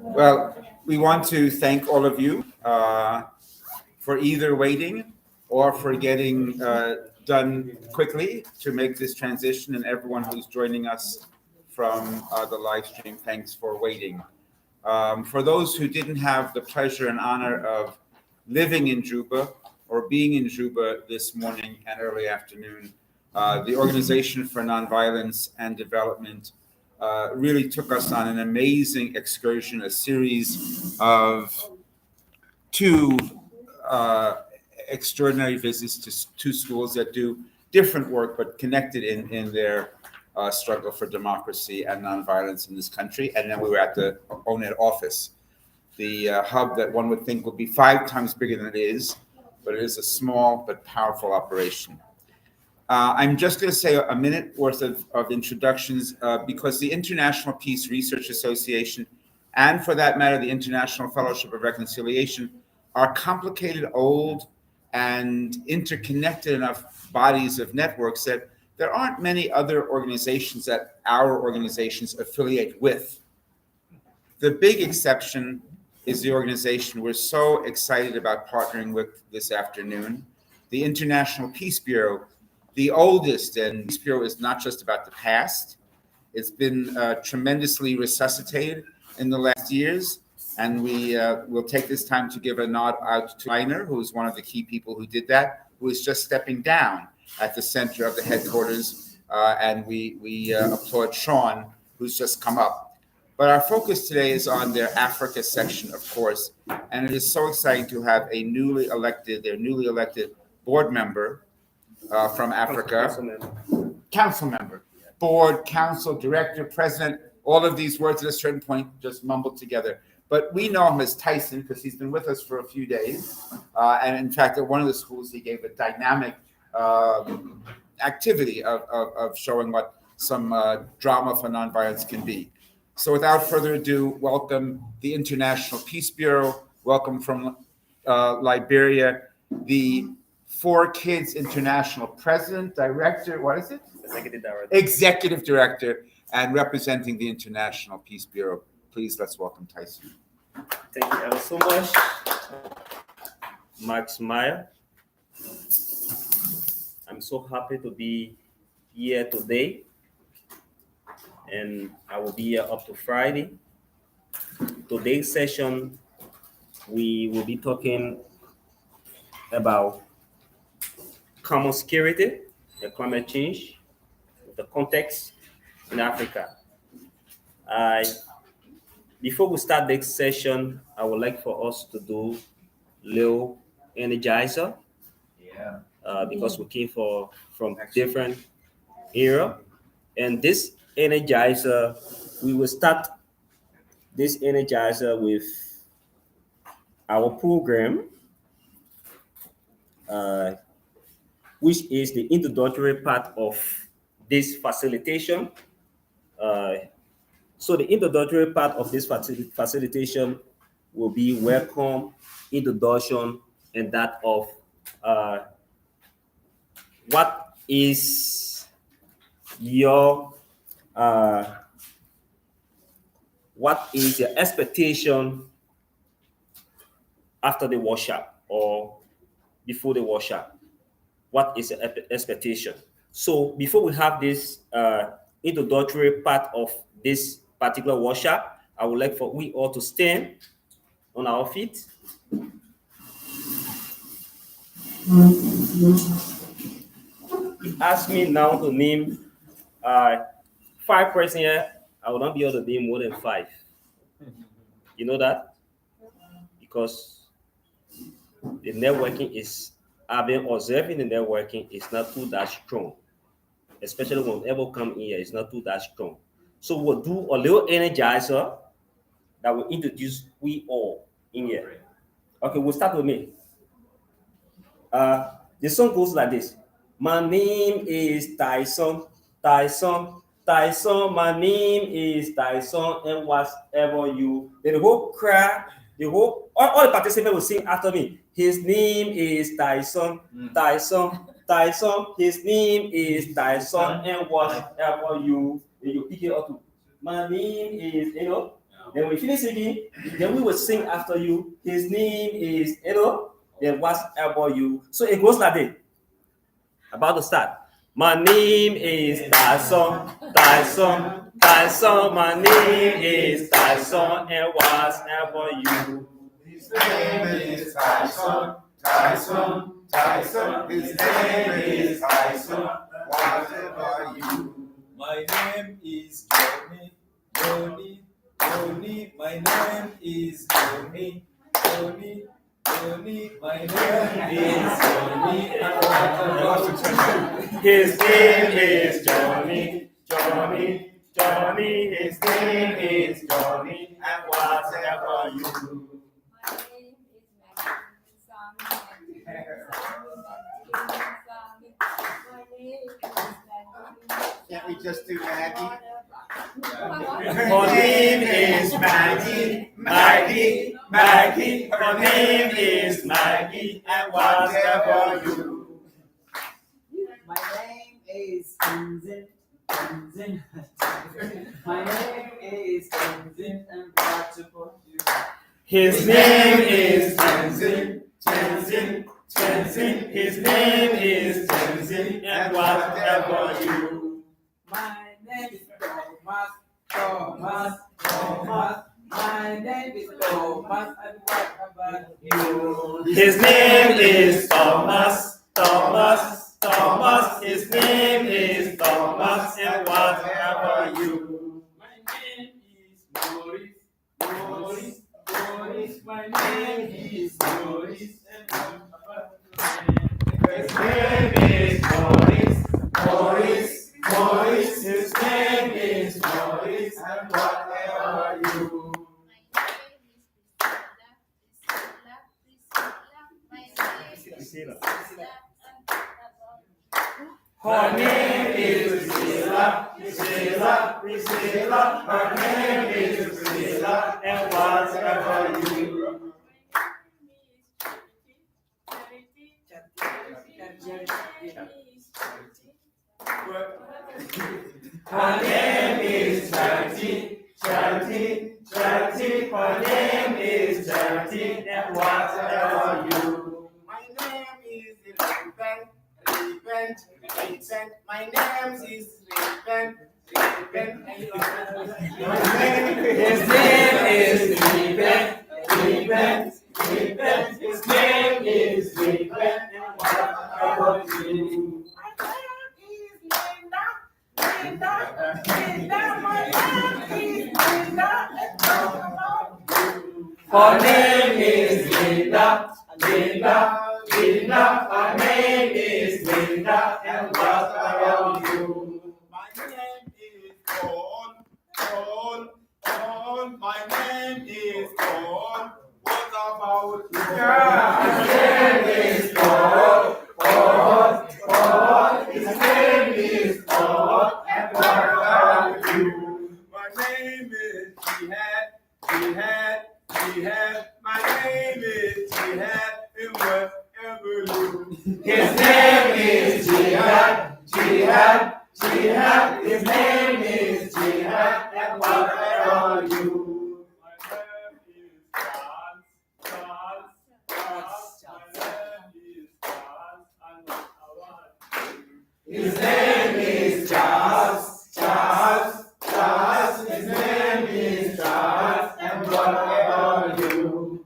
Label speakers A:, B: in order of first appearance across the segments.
A: Well, we want to thank all of you for either waiting or for getting done quickly to make this transition, and everyone who's joining us from the live stream, thanks for waiting. For those who didn't have the pleasure and honor of living in Juba or being in Juba this morning and early afternoon, the Organization for Nonviolence and Development really took us on an amazing excursion, a series of two extraordinary visits to two schools that do different work but connected in their struggle for democracy and nonviolence in this country. And then we were at the ONED office, the hub that one would think would be 5 times bigger than it is, but it is a small but powerful operation. I'm just going to say a minute worth of introductions because the International Peace Research Association, and for that matter, the International Fellowship of Reconciliation, are complicated, old, and interconnected enough bodies of networks that there aren't many other organizations that our organizations affiliate with. The big exception is the organization we're so excited about partnering with this afternoon, the International Peace Bureau, the oldest, and Peace Bureau is not just about the past. It's been tremendously resuscitated in the last years, and we will take this time to give a nod out to Leiner, who is one of the key people who did that, who is just stepping down at the center of the headquarters, and we applaud Sean, who's just come up. But our focus today is on their Africa section, of course, and it is so exciting to have their newly elected board member from Africa, council member, board, council, director, president, all of these words at a certain point just mumbled together. But we know him as Tyson because he's been with us for a few days. And in fact, at one of the schools, he gave a dynamic activity of showing what some drama for nonviolence can be. So without further ado, welcome the International Peace Bureau. Welcome from Liberia, the 4Kids International President, Director, what is it? Executive Director, and representing the International Peace Bureau. Please, let's welcome Tyson.
B: Thank you ever so much. Max Meyer. I'm so happy to be here today, and I will be here up to Friday. Today's session, we will be talking about common security and climate change, the context in Africa. Before we start this session, I would like for us to do little energizer. Because we came from different era, and this energizer, we will start this energizer with our program, which is the introductory part of this facilitation. So the introductory part of this facilitation will be welcome, introduction, and that of what is your expectation after the workshop or before the workshop? What is your expectation? So before we have this introductory part of this particular workshop, I would like for we all to stand on our feet. Ask me now to name 5 persons here. I will not be able to name more than 5. You know that? Because the networking is, I've been observing the networking is not too that strong. Especially whenever come here, it's not too that strong. So we'll do a little energizer that will introduce we all in here. Okay, we'll start with me. The song goes like this. My name is Tyson, Tyson, Tyson. My name is Tyson, and whatever you. Then the whole crowd, all the participants will sing after me. His name is Tyson, Tyson, Tyson. His name is Tyson, and whatever you pick it up to. My name is, Then we finish singing, then we will sing after you. His name is, then what's about you? So it goes like this. About to start. My name is Tyson, Tyson, Tyson. My name is Tyson, and what's about you?
A: His name is Tyson, Tyson, Tyson. His name is Tyson. What about you?
C: My name is Johnny, Johnny, Johnny. My name is Johnny, Johnny, Johnny. My name is Johnny.
B: His name is Johnny, Johnny, Johnny. His name is Johnny, and what's about you?
A: Can't we just do Maggie?
B: Her name is Maggie, Maggie, Maggie. Her name is Maggie, and what's about you?
D: My name is Tenzin, Tenzin. My name is Tenzin, and what's about you?
B: His name is Tenzin, Tenzin, Tenzin. His name is Tenzin, and what about you?
D: My name is Thomas, Thomas, Thomas. My name is Thomas, and what about you?
B: His name is Thomas, Thomas, Thomas. His name is Thomas, and what about you?
D: My name is Maurice, Maurice, Maurice. My name is Maurice, and what about you?
B: His name is Maurice, Maurice, Maurice. His name is Maurice, and what about you? Her name is Priscilla, Priscilla, Priscilla. Her name is Priscilla, and what about you? Her name is Charity, Charity, Charity. Her name is Charity, and what about you?
E: My name is Reben, Reben, Reben. My name is Reben, Reben.
B: His name is Reben, Reben, Reben. His name is Reben, and what about you?
E: My name is Linda,
B: Her name is Linda, Linda, Linda. Her name is Linda, and what about you?
E: My name is Paul, Paul, Paul. My name is Paul. What about you?
B: His name is Paul, Paul, Paul. His name is Paul, and what about you?
E: My name is Jihad, Jihad, Jihad. My name is Jihad, and whatever you.
B: His name is Jihad, Jihad, Jihad. His name is Jihad, and what about you?
E: My name is Charles, Charles, Charles. My name is Charles, and what about you?
B: His name is Charles, Charles, Charles. His name is Charles, and what about you?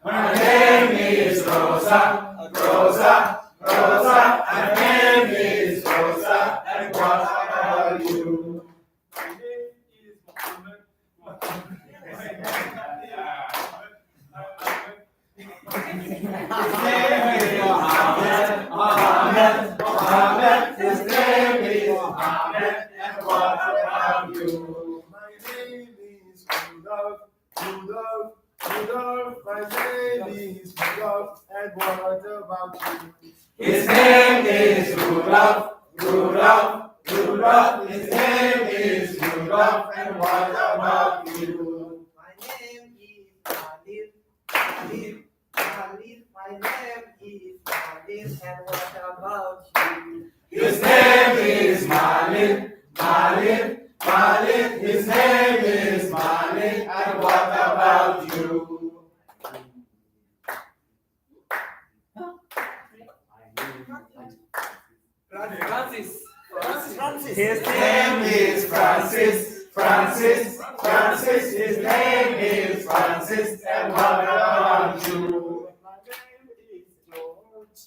B: My name is Rosa, Rosa, Rosa. My name is Rosa, and what about you?
E: My name is Muhammad, Muhammad.
B: Mohammed, Mohammed. His name is Mohammed, and what about you?
E: My name is Rudolph, Rudolph, Rudolph. My name is Rudolph, and what about you?
B: His name is Rudolph, Rudolph, Rudolph. His name is Rudolph, and what about you?
D: My name is Khalil, Khalil, Khalil. My name
C: And what about you?
D: His name is Marlin, Marlin, Marlin. His name is Marlin. And what about you?
C: Francis.
D: His name is Francis, Francis, Francis. His name is Francis. And what about you?
C: My name is George.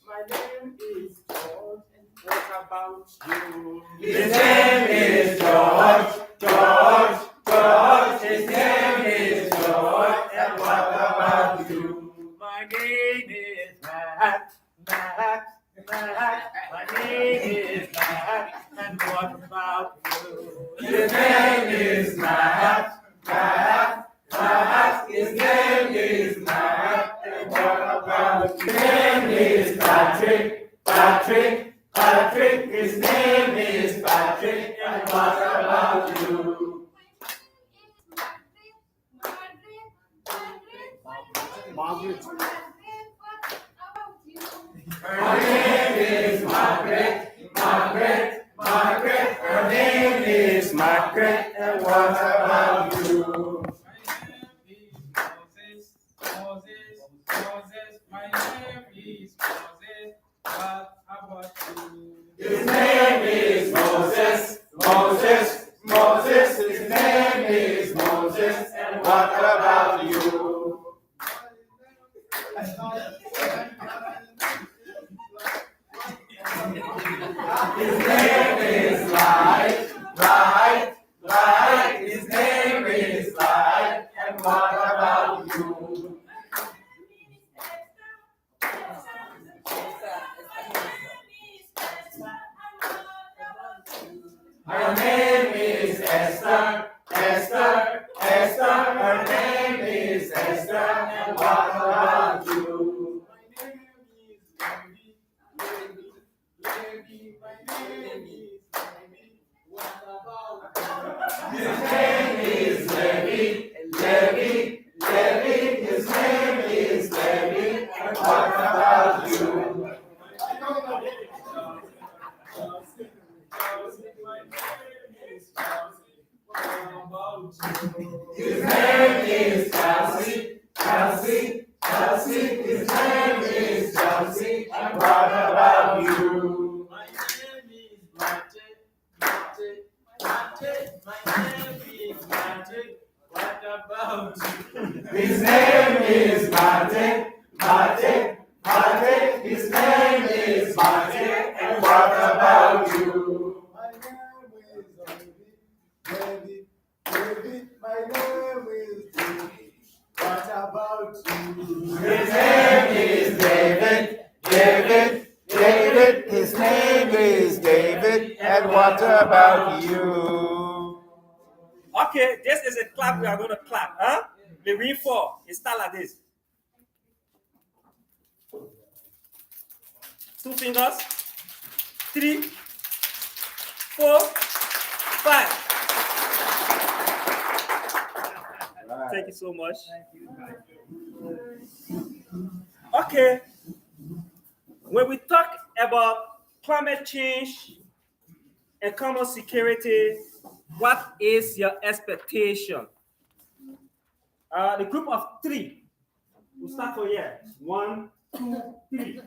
C: My name is George. And what about you?
D: His name is George, George, George. His name is George. And what about you?
C: My name is Matt. My name is Matt. And what about you?
D: His name is Matt, Matt, Matt. His name is Matt. And what about you? His name is Patrick, Patrick, Patrick. His name is Patrick. And what about you?
C: Margaret.
D: Her name is Margaret, Margaret, Margaret. Her name is Margaret. And what about you?
E: My name is Moses. What about you?
D: His name is Moses, Moses, Moses. His name is Moses. And what about you? His name is Light, Light, Light. His name is Light. And what about you? Her name is Esther, Esther, Esther. Her name is Esther. And what about you?
C: My name is Levi. My name is Levi. What about you?
D: His name is Levi, Levi, Levi. His name is Levi. And what about you? His name is Chelsea, Chelsea, Chelsea. His name is Chelsea. And what about you?
C: My name is Mate. My name is Mate. What about you?
D: His name is Mate, Mate, Mate. His name is Mate. And what about you?
C: My name is David. My name is David. What about you?
D: His name is David, David, David. His name is David. And what about you?
B: Okay, this is a clap we are going to clap. Huh? The ring 4. It starts like this. 2 fingers. 3, 4, 5. Thank you so much. Okay. When we talk about climate change and common security, what is your expectation? The group of 3. We'll start from here. 1, 2, 3.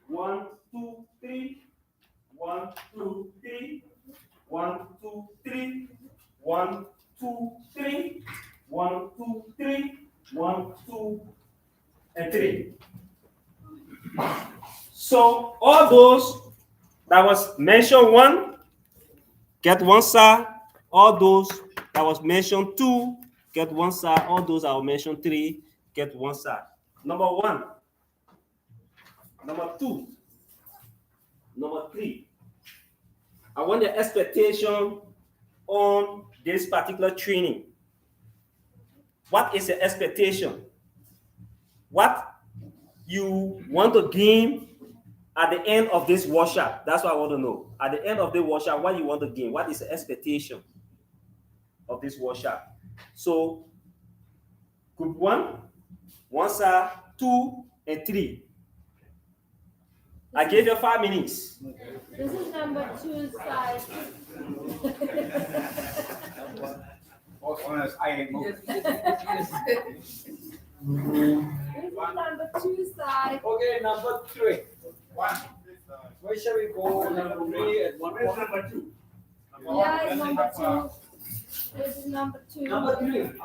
B: 1, 2, 3. 1, 2, 3. 1, 2, 3. 1, 2, 3. 1, 2, 3. 1, 2, and 3. So all those that was mentioned 1, get 1 star. All those that was mentioned 2, get 1 star. All those that were mentioned 3, get 1 star. Number 1, number 2, number 3. I want the expectation on this particular training. What is the expectation? What you want to gain at the end of this workshop? That's what I want to know. At the end of the workshop, what you want to gain? What is the expectation of this workshop? So, group 1, 1 star, 2, and 3. I gave you 5 minutes.
F: This is number 2 side.
A: Also known as I ain't moving.
F: This is number 2 side.
D: Okay, number 3.
E: One.
D: Where shall we go? Number 3 and 1
E: Where's
D: more.
E: number 2?
F: Yeah, it's number 2. This is number 2.
D: Number 3.
C: Number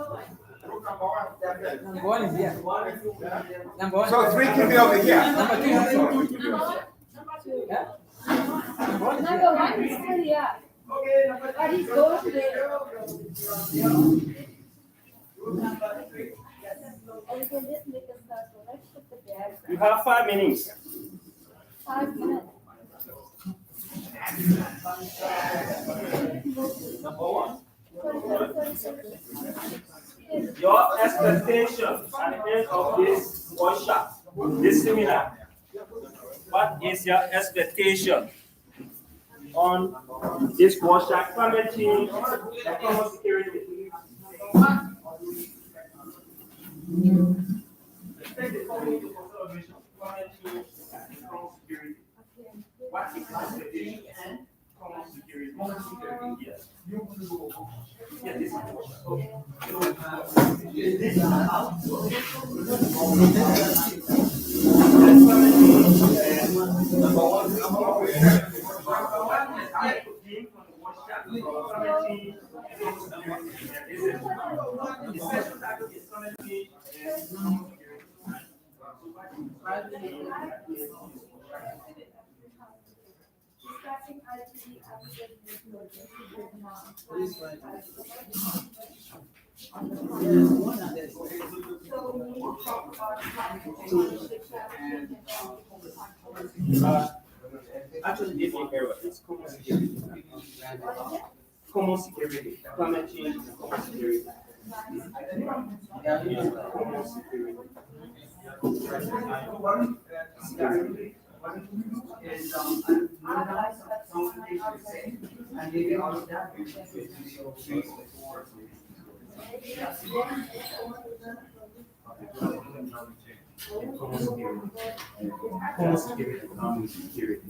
C: 1.
G: Number 1 is here. Number 1.
A: So 3 can be over here.
G: Number 2 is here.
F: Number 1 is still here. But he's going there. And you can just make a circle. Let's put the bag.
B: You have 5 minutes.
F: 5 minutes.
D: Number 1.
B: Your expectations at the end of this workshop, this seminar. What is your expectation on this workshop? Climate change and common security. Take the topic into consideration. Climate change and common security. What is expectation and common security? Yes. Yeah, this is actually different area. It's common security. Common security. Climate change is common security. Common security. Common security. Common security.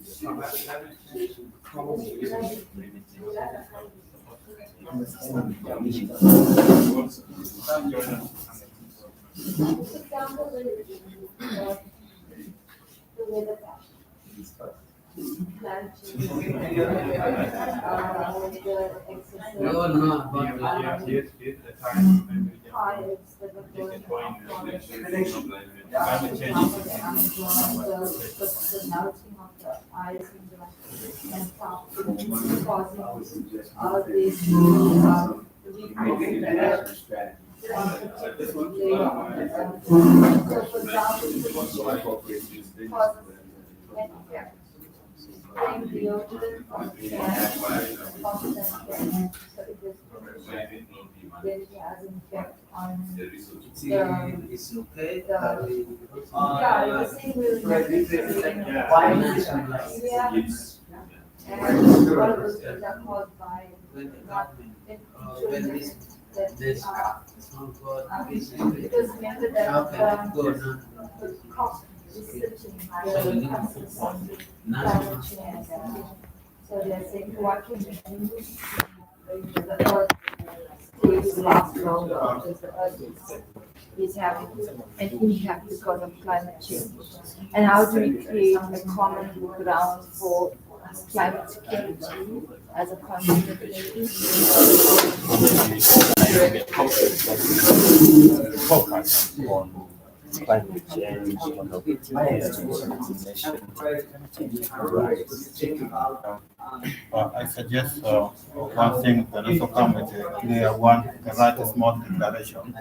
G: It's okay. When the government, when this sound for
F: Because remember that
G: how can it go
F: the cost is sitting
G: now?
F: climate change. So they're saying, what can we do? The earth stays last longer because the earth is having an impact because of climate change. And how do we create a common ground for climate security as a community?
H: Focus on climate change, on
I: I suggest one thing, the also come with a clear one, the write a small declaration.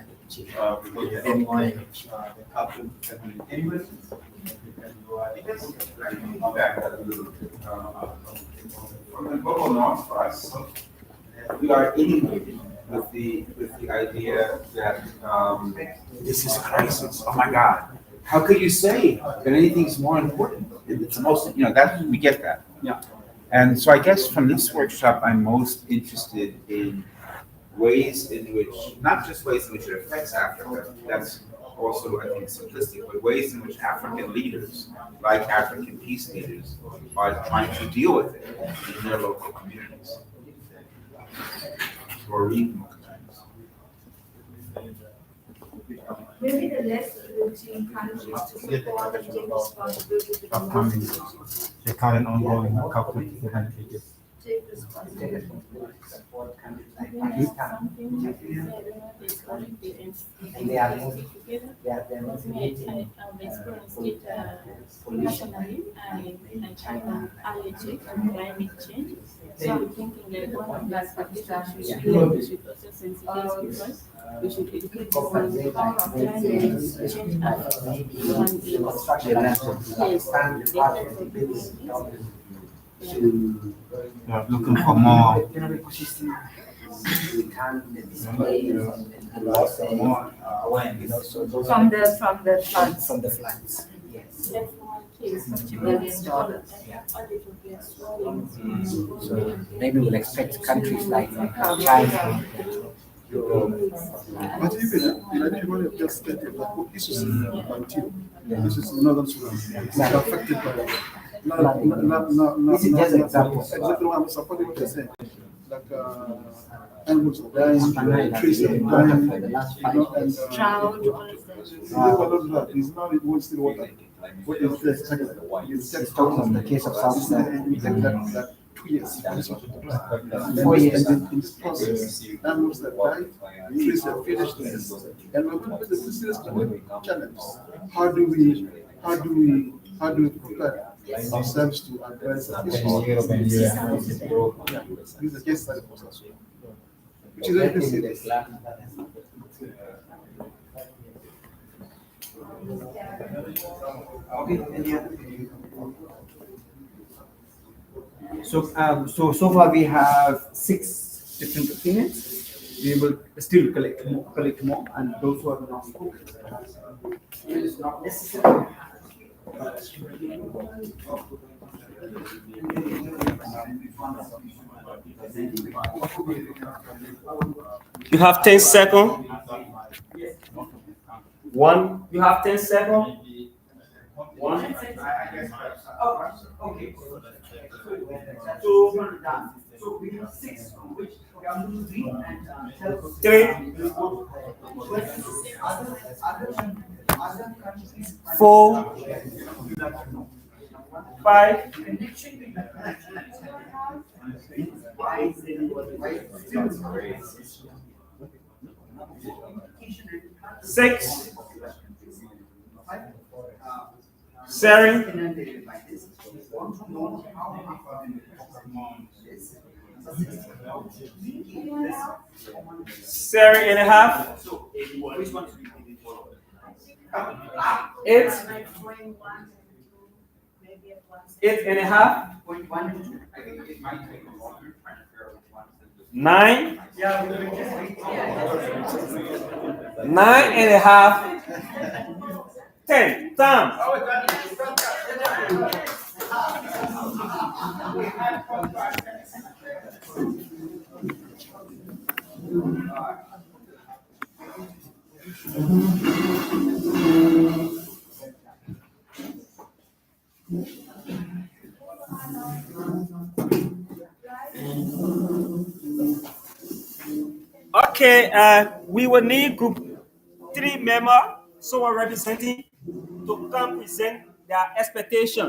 A: From the global north for us, we are inundated with the idea that this is a crisis. Oh my God. How could you say that anything's more important? It's the most, that we get that.
D: Yeah.
A: And so I guess from this workshop, I'm most interested in ways in which, not just ways in which it affects Africa, that's also, I think, simplistic, but ways in which African leaders, like African peace leaders, are trying to deal with it in their local communities or regional communities.
F: Maybe the less routine countries to support and take responsibility for the
I: Upcoming, the current ongoing conflict in Egypt.
F: take responsibility.
J: And they are moving together. I've experienced it nationally. I have allergic to climate change. So I'm thinking that one of the applications should be also sensitize because we should educate people on the power of climate change and
I: Looking for more.
J: More
D: awareness.
F: From the funds.
D: From the floods. Yes.
J: That's one case.
F: $50 million.
D: So maybe we'll expect countries like China, Europe.
K: But even if you want to just stated that this is until this is northern Sudan. It's affected by
D: This is just an example.
K: exactly what I'm supporting what you're saying. Like animals are dying, trees are dying,
D: For the last 5
K: and
F: Drought, all of that.
K: it's not it won't still water. What is this? It's
D: It's talking of the case of South Sudan.
K: It's like that 2 years. This was the plan.
D: 4 years.
K: And in this process, animals that died, trees that finished this, and we're put with the serious challenge. How do we prepare ourselves to address the issues? This is a case study for us, which is very serious.
G: So far we have 6 different opinions. We will still collect more, and those who are not spoken. It is not necessary.
B: You have 10 seconds. One. You have 10 seconds. One.
G: Okay. So we have 6 from which we are going to read and tell us.
B: 3.
G: Other countries.
B: 4. 5. 6. 7. 7.5. 8. 8.5. 9. 9.5. 10. Time. Okay, we will need group 3 member, someone representing, to come present their expectation.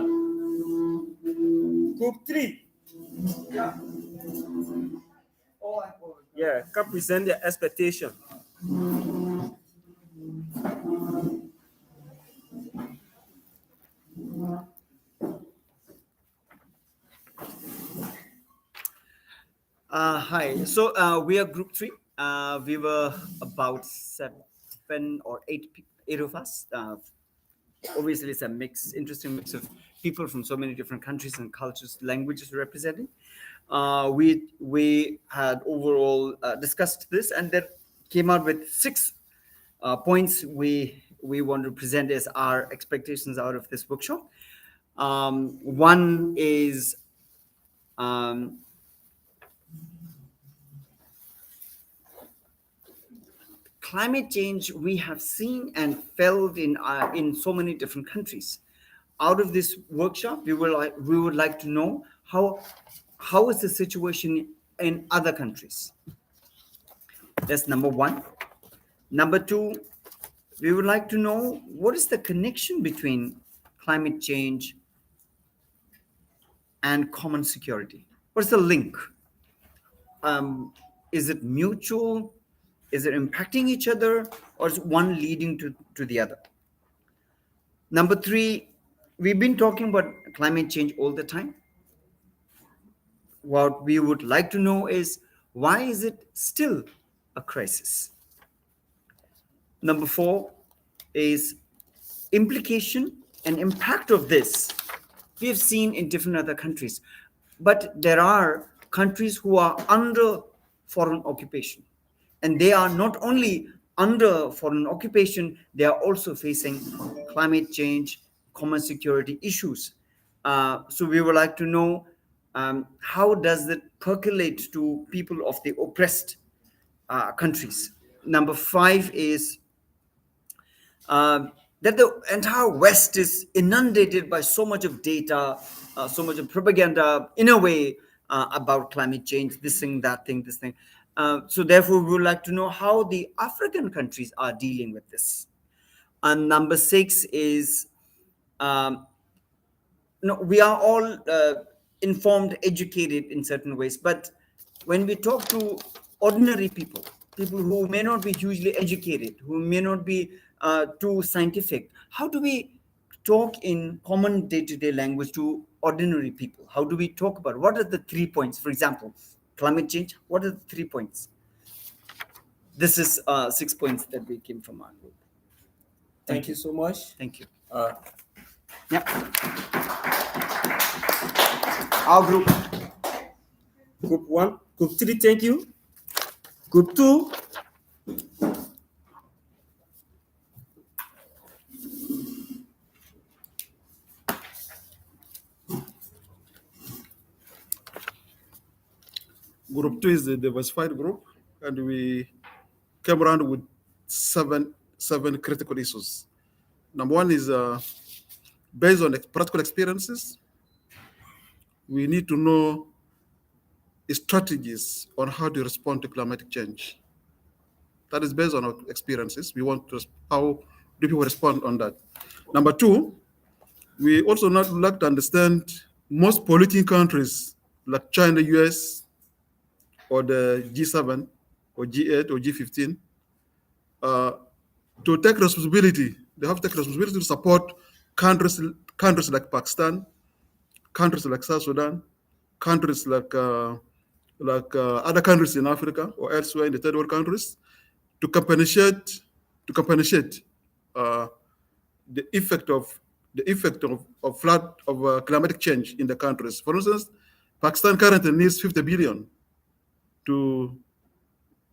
B: Group 3. Yeah, come present their expectation.
G: Hi. So we are group 3. We were about 7 or 8 of us. Obviously, it's a interesting mix of people from so many different countries and cultures, languages representing. We had overall discussed this, and then came out with 6 points we want to present as our expectations out of this workshop. One is climate change we have seen and felt in so many different countries. Out of this workshop, we would like to know how is the situation in other countries. That's number one. Number two, we would like to know what is the connection between climate change and common security. What's the link? Is it mutual? Is it impacting each other, or is one leading to the other? Number three, we've been talking about climate change all the time. What we would like to know is, why is it still a crisis? Number four is implication and impact of this we have seen in different other countries. But there are countries who are under foreign occupation. And they are not only under foreign occupation, they are also facing climate change, common security issues. So we would like to know, how does it percolate to people of the oppressed countries? Number five is that the entire West is inundated by so much of data, so much of propaganda, in a way, about climate change, this thing, that thing, this thing. So therefore, we would like to know how the African countries are dealing with this. And number six is, we are all informed, educated in certain ways, but when we talk to ordinary people who may not be hugely educated, who may not be too scientific, how do we talk in common day-to-day language to ordinary people? How do we talk about what are the 3 points? For example, climate change, what are the 3 points? This is 6 points that we came from our group.
B: Thank you so much.
G: Thank you.
B: Yeah.
G: Our group.
B: Group 1, Group 3, thank you. Group 2.
L: Group 2 is the diversified group, and we came around with seven critical issues. Number one is based on practical experiences. We need to know strategies on how to respond to climatic change. That is based on our experiences. We want to how do people respond on that. Number two, we also not like to understand most polluting countries like China, US, or the G7, or G8, or G15, to take responsibility. They have to take responsibility to support countries like Pakistan, countries like South Sudan, countries like other countries in Africa or elsewhere in the third world countries, to compensate the effect of flood of climatic change in the countries. For instance, Pakistan currently needs 50 billion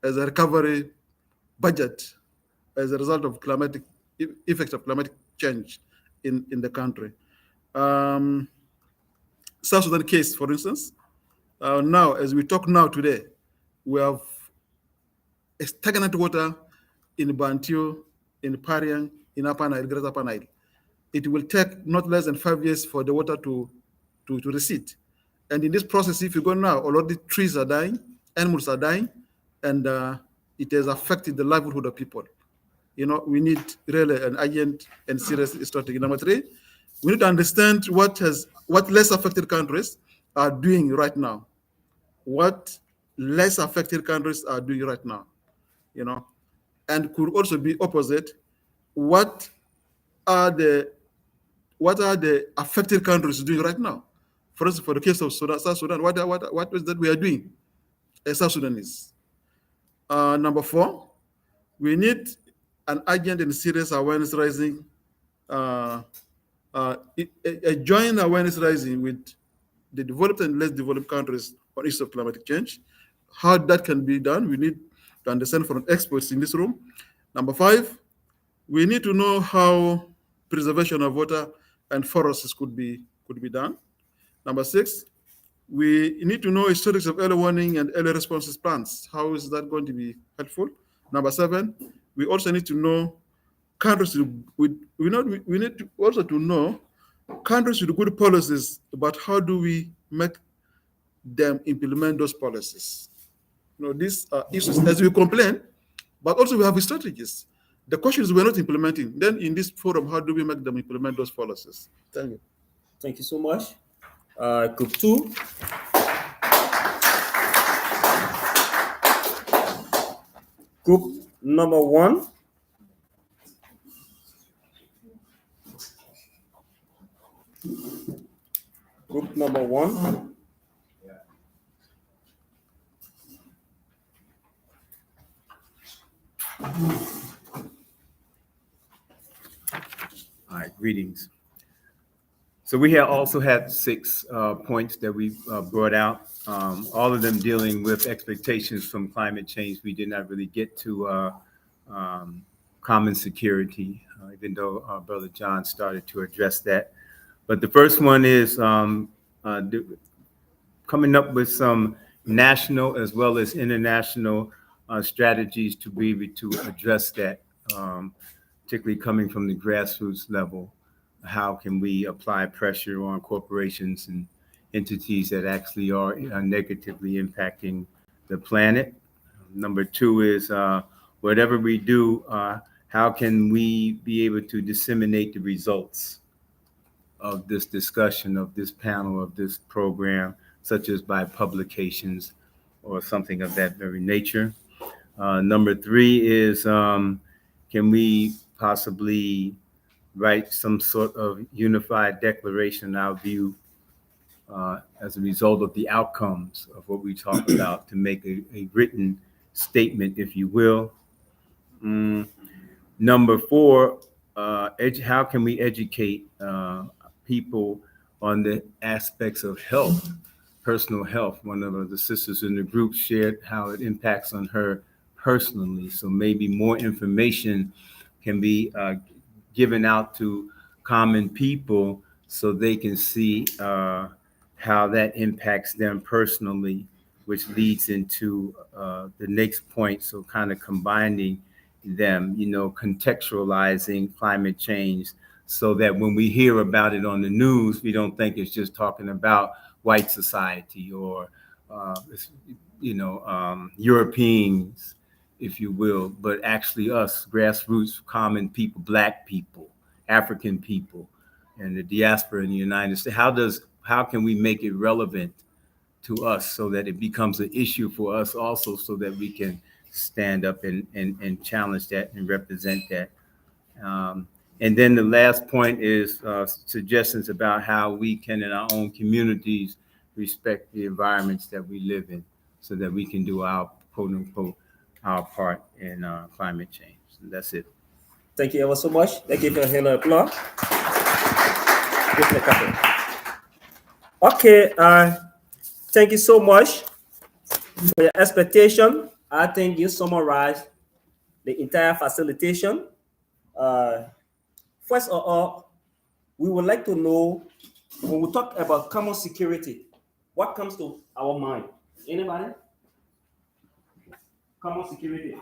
L: as a recovery budget as a result of effects of climatic change in the country. South Sudan case, for instance, now as we talk now today, we have stagnant water in Bantu, in Pariang, in Upper Nile, Greater Upper Nile. It will take not less than 5 years for the water to recede. And in this process, if you go now, already trees are dying, animals are dying, and it has affected the livelihood of people. We need really an urgent and serious strategy. Number three, we need to understand what less affected countries are doing right now. What less affected countries are doing right now, and could also be opposite. What are the affected countries doing right now? For instance, for the case of South Sudan, what is that we are doing as South Sudanese? Number four, we need an urgent and serious awareness raising, a joint awareness raising with the developed and less developed countries on issues of climatic change. How that can be done, we need to understand from experts in this room. Number five, we need to know how preservation of water and forests could be done. Number six, we need to know historics of early warning and early responses plans. How is that going to be helpful? Number seven, we also need to know countries we need to also to know countries with good policies, but how do we make them implement those policies? These are issues as we complain, but also we have strategies. The question is we're not implementing. Then in this forum, how do we make them implement those policies? Thank you.
B: Thank you so much. Group 2. Group number 1. Group number 1.
A: All right, greetings. So we have also had 6 points that we brought out, all of them dealing with expectations from climate change. We did not really get to common security, even though our brother John started to address that. But the first one is coming up with some national as well as international strategies to be able to address that, particularly coming from the grassroots level. How can we apply pressure on corporations and entities that actually are negatively impacting the planet? Number 2 is whatever we do, how can we be able to disseminate the results of this discussion, of this panel, of this program, such as by publications or something of that very nature? Number 3 is can we possibly write some sort of unified declaration, our view, as a result of the outcomes of what we talk about, to make a written statement, if you will. Number 4, how can we educate people on the aspects of health, personal health? One of the sisters in the group shared how it impacts on her personally. So maybe more information can be given out to common people so they can see how that impacts them personally, which leads into the next point. So kind of combining them, contextualizing climate change so that when we hear about it on the news, we don't think it's just talking about white society or, Europeans, if you will, but actually us, grassroots, common people, Black people, African people, and the diaspora in the United States. How can we make it relevant to us so that it becomes an issue for us also, so that we can stand up and challenge that and represent that? And then the last point is suggestions about how we can, in our own communities, respect the environments that we live in so that we can do our, quote unquote, our part in climate change. And that's it.
B: Thank you ever so much. Thank you for a hand of applause. Okay, thank you so much for your expectation. I think you summarized the entire facilitation. First of all, we would like to know, when we talk about common security, what comes to our mind? Anybody? Common security.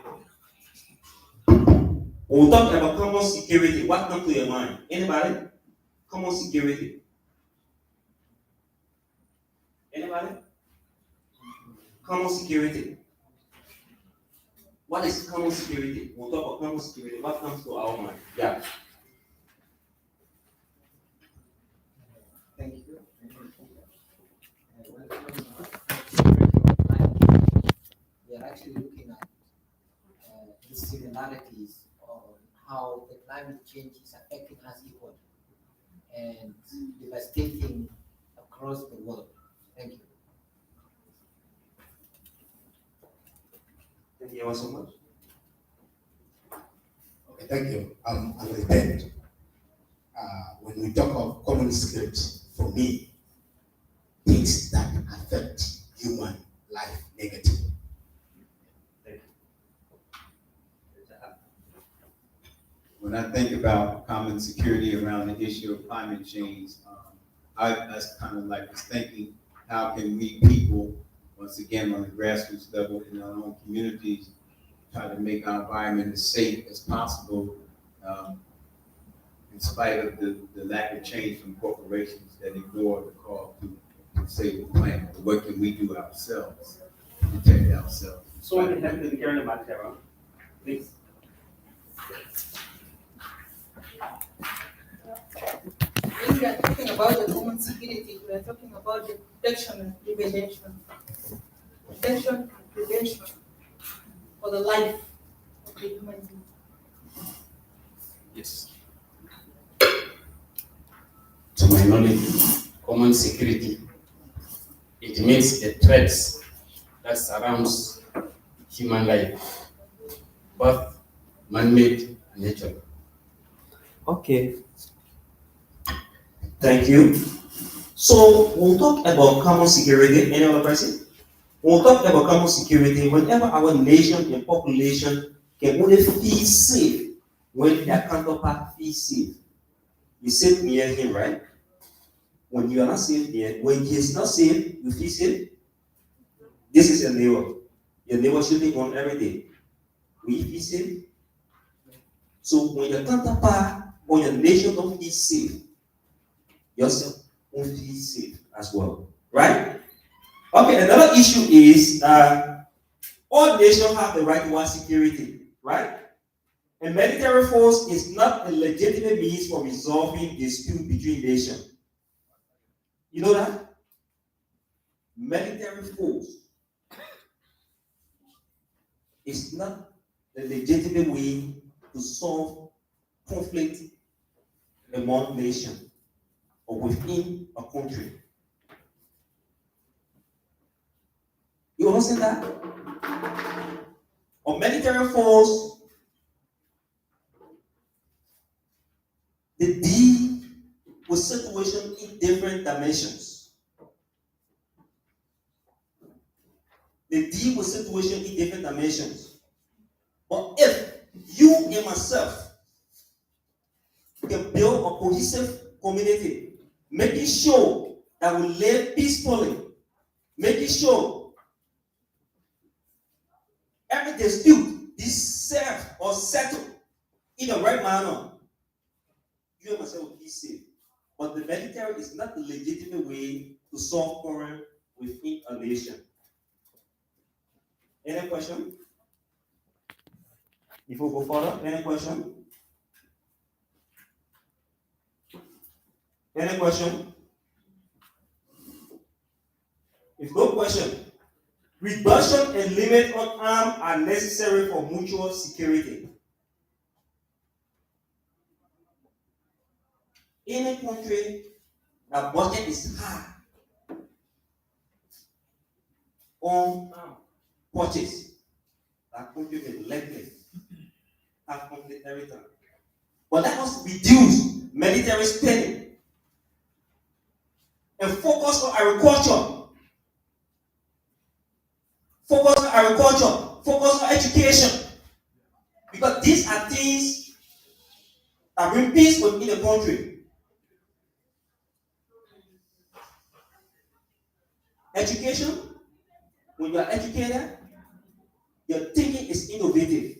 B: When we talk about common security, what comes to your mind? Anybody? Common security. Anybody? Common security. What is common security? When we talk about common security, what comes to our mind? Yeah.
M: Thank you. We are actually looking at the similarities on how the climate change is affecting us equally and devastating across the world. Thank you.
B: Thank you so much.
K: Okay, thank you. As I said, when we talk of common security, for me, things that affect human life negatively.
A: When I think about common security around the issue of climate change, I kind of like was thinking, how can we people, once again on the grassroots level in our own communities,
N: try to make our environment as safe as possible, in spite of the lack of change from corporations that ignore the call to save the planet. But what can we do ourselves to protect ourselves?
B: So we have to carry the material, please.
O: When we are talking about the common security, we are talking about the protection and prevention. Protection and prevention for the life of the human being.
K: Yes. To my knowledge, common security, it means the threats that surrounds human life, both man-made and natural.
P: Okay. Thank you. So we'll talk about common security. Any other person? We'll talk about common security whenever our nation and population can only feel safe when their counterpart feels safe. You safe near him, right? When you are not safe there, when he is not safe, you feel safe. This is your neighbor. Your neighbor shooting on every day. Will you feel safe? So when your counterpart or your nation don't feel safe, yourself won't feel safe as well, right? Okay, another issue is all nations have the right to our security, right? A military force is not a legitimate means for resolving disputes between nations. You know that? Military force is not the legitimate way to solve conflict among nations or within a country. You understand that? A military force, they deal with situations in different dimensions. They deal with situations in different dimensions. But if you and myself can build a cohesive community, making sure that we live peacefully, making sure every dispute is served or settled in the right manner, you and myself will be safe. But the military is not the legitimate way to solve quarrel within a nation. Any question? Before we go further, any question? Any question? If no question, reduction and limit on arms are necessary for mutual security. In a country that budget is high on purchase, that country is likely have conflict every time. But let us reduce military spending and focus on agriculture. Focus on agriculture. Focus on education. Because these are things that bring peace within the country. Education, when you are educated, your thinking is innovative.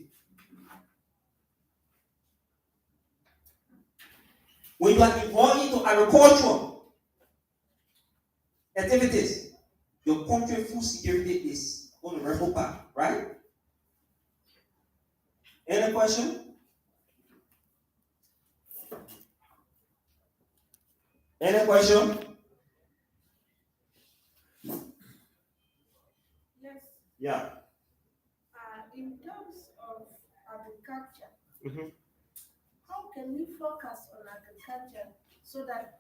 P: When you are involved into agricultural activities, your country food security is on the right path, right? Any question? Any question?
O: Yes.
P: Yeah.
O: In terms of agriculture,
P: Mm-hmm.
O: how can we focus on agriculture so that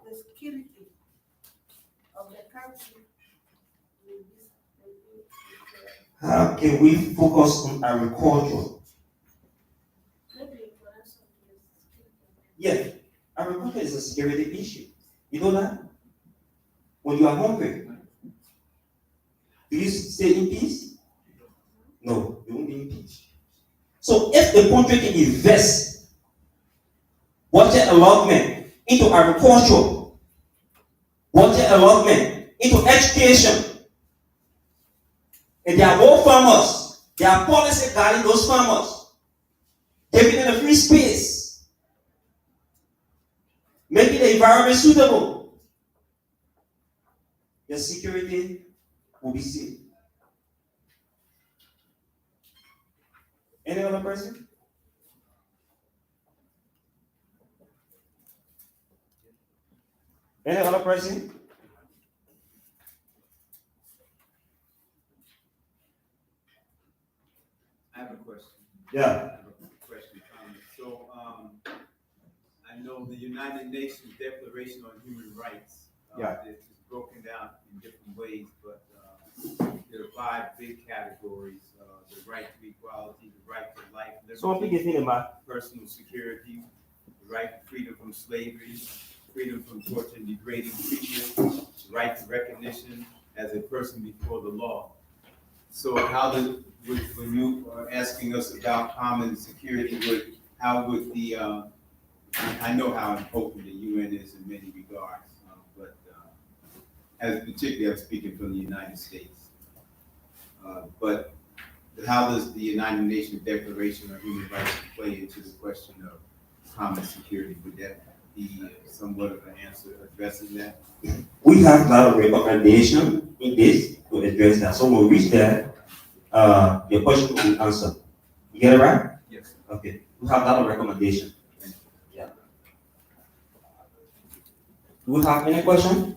O: the security of the country will be
P: How can we focus on agriculture?
O: maybe for us on the security?
P: Yeah, agriculture is a security issue. You know that? When you are hungry, do you stay in peace? No, you won't be in peace. So if the country can invest budget allotment into agriculture, budget allotment into education, and they are all farmers, There are policies guarding those farmers, giving them a free space, making the environment suitable. The security will be safe. Any other person? Any other person?
A: I have a question.
P: Yeah.
A: I have a question. So, I know the United Nations Declaration on Human Rights.
P: Yeah.
A: It's broken down in different ways, but there are 5 big categories: the right to equality, the right to life, liberty, personal security, the right to freedom from slavery, freedom from torture and degrading treatment, the right to recognition as a person before the law. So how when you are asking us about common security, how would the, I know how important the UN is in many regards, but as particularly I'm speaking from the United States. But how does the United Nations Declaration on Human Rights play into the question of common security? Would that be somewhat of an answer addressing that?
P: We have a lot of recommendation in this to address that. So when we reach there, your question will be answered. You get it right?
A: Yes.
P: Okay. We have a lot of recommendation. Yeah. Do we have any question?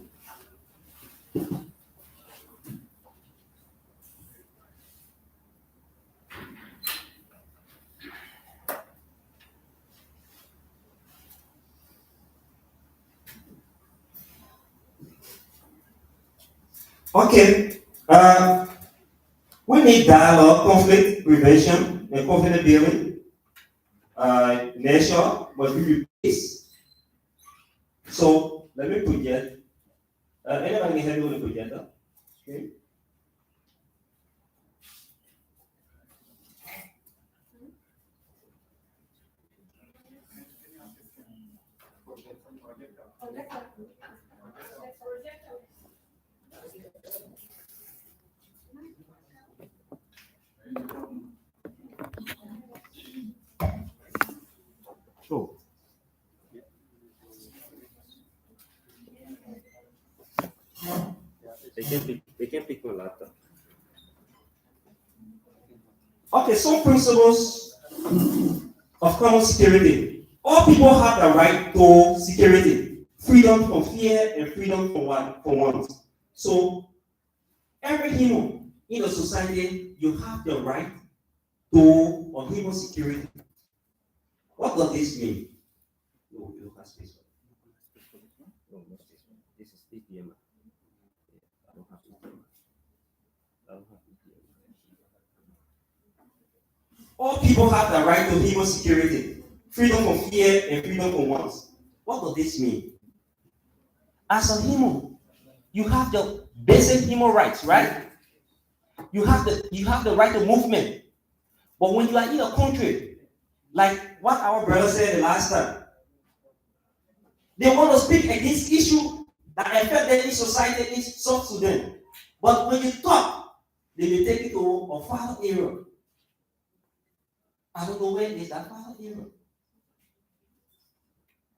P: Okay. We need dialogue, conflict prevention, and conflict building. Nature must be replaced. So let me project. Anybody can help me with the projector? Okay. So,
B: They can pick my laptop.
P: okay, some principles of common security. All people have the right to security, freedom from fear and freedom from want. So every human in a society, you have the right to human security. What does this mean? You have space.
B: No, not this one. This is PPM. I don't have PPM. I don't have PPM.
P: All people have the right to human security, freedom from fear and freedom from want. What does this mean? As a human, you have the basic human rights, right? You have the right to movement. But when you are in a country, like what our brother said the last time, they want to speak against issues that affect them in society in South Sudan. But when you talk, they will take it to a far area. I don't know where is that far area.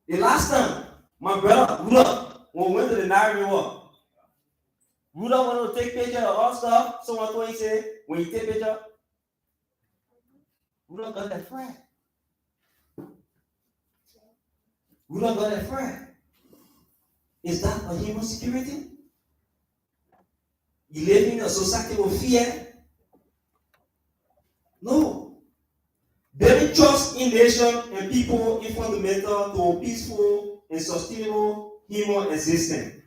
P: The last time, my brother, Ruda, when we went to the Nile River, Ruda wanted to take picture of all stuff. Someone told him, say, when you take picture, Ruda got that friend. Ruda got that friend. Is that a human security? You live in a society of fear? No. Building trust in nation and people is fundamental to a peaceful and sustainable human existence.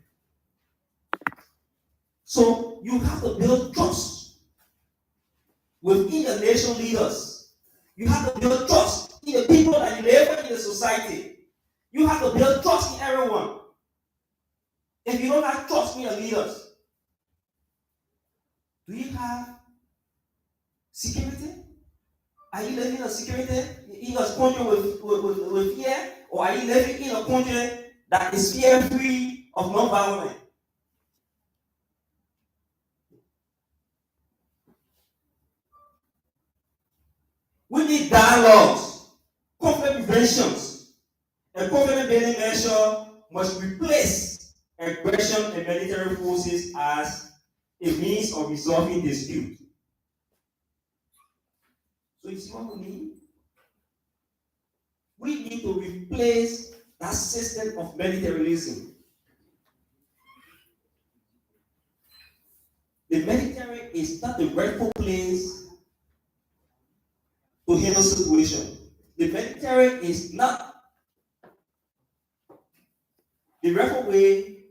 P: So you have to build trust within the nation leaders. You have to build trust in the people that you live in the society. You have to build trust in everyone. If you don't have trust in your leaders, do you have security? Are you living in a security in a country with fear? Or are you living in a country that is fear-free of non-violence? We need dialogues, conflict preventions. A conflict building measure must replace aggression and military forces as a means of resolving dispute. So you see what we need? We need to replace that system of militarism. The military is not the rightful place to handle situation. The military is not the rightful way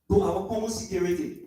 P: to our common security.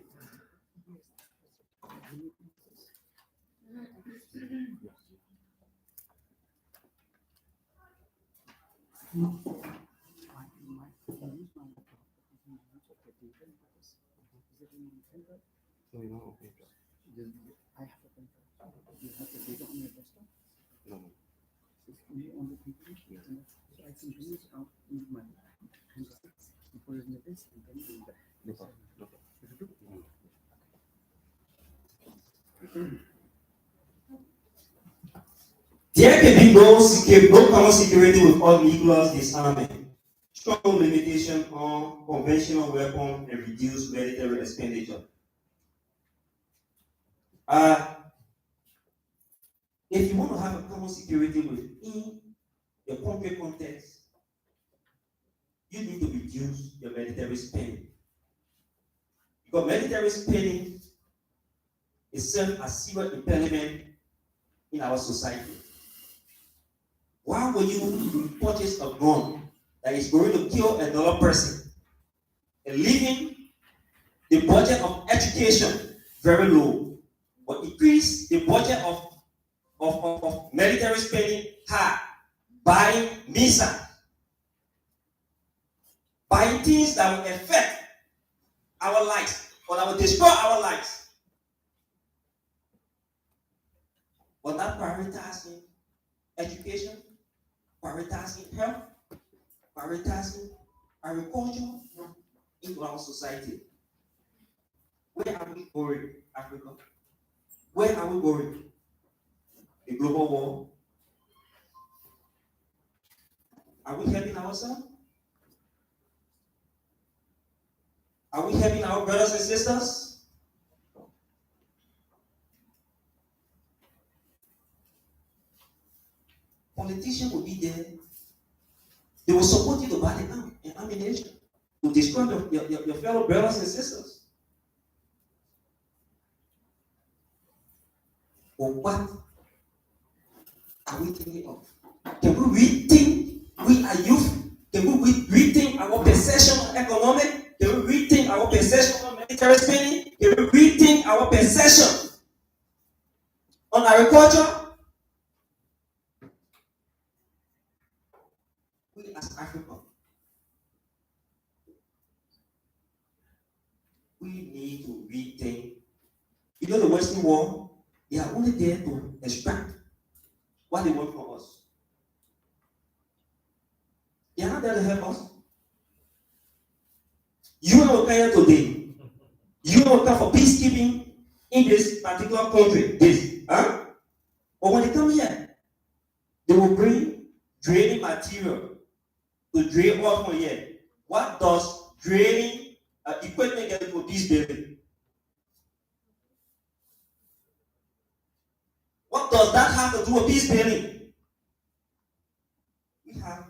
P: There can be no common security without nuclear disarmament, strong limitation on conventional weapons, and reduced military expenditure. If you want to have a common security within the country context, you need to reduce your military spending. Because military spending is served as serious impediment in our society. Why will you purchase a gun that is going to kill another person and leaving the budget of education very low, but increase the budget of military spending high, buying missiles, buying things that will affect our lives or that will destroy our lives? But not prioritizing education, prioritizing health, prioritizing agriculture into our society. Where are we going, Africa? Where are we going? The global war? Are we helping ourselves? Are we helping our brothers and sisters? Politicians will be there. They will support you to buy the arm and ammunition to destroy your fellow brothers and sisters. Or what are we thinking of? Can we rethink? We are youth. Can we rethink our perception of economic? Can we rethink our perception on military spending? Can we rethink our perception on agriculture? We as Africa, we need to rethink. You know the Western world, they are only there to extract what they want from us. They are not there to help us. You will come today. You will come for peacekeeping in this particular country. But when they come here, they will bring draining material to drain off from here. What does draining equipment get to peace building? What does that have to do with peace building? We have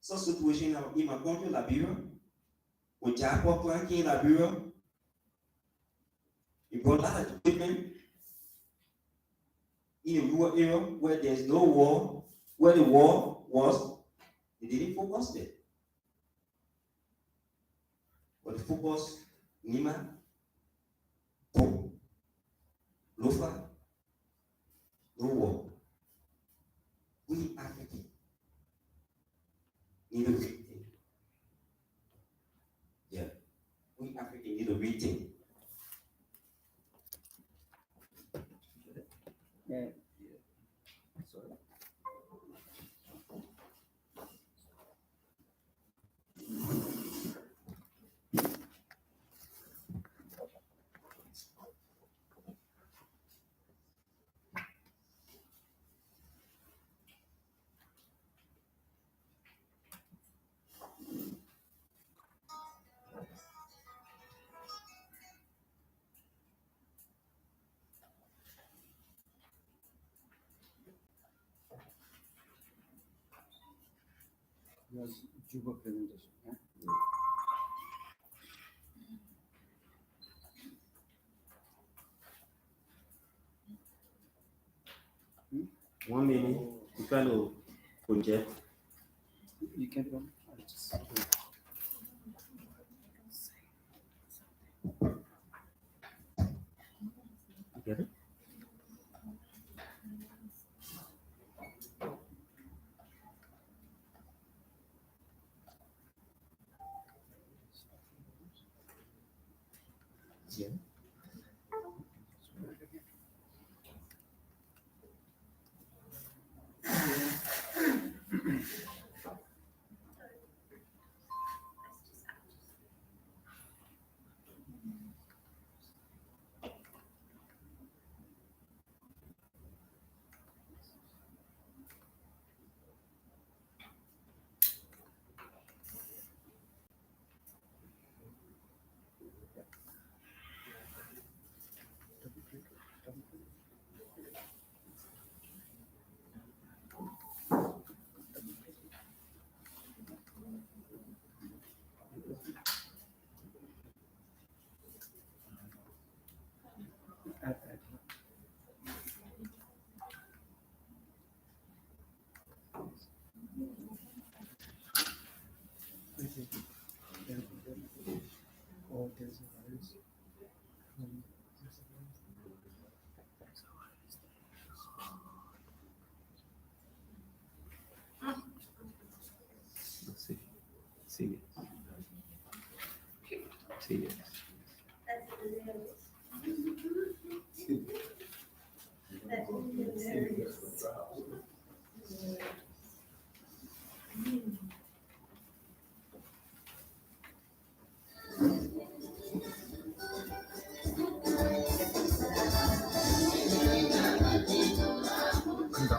P: such situation in my country, Liberia, with Jaguar planking in Liberia. We brought a lot of equipment in a rural area where there's no war, where the war was, they didn't focus there. But the focus, Nima, boom, Lofa, no war. We Africans need a rethink. Yeah, we Africans need a rethink.
G: Yeah.
P: Sorry.
G: Your Juba presentation. Yeah?
P: 1 minute. You try to project.
G: You can run. I'll just.
P: You get it? Yeah.
G: Oh, there's a virus.
P: Let's see. See it. See it.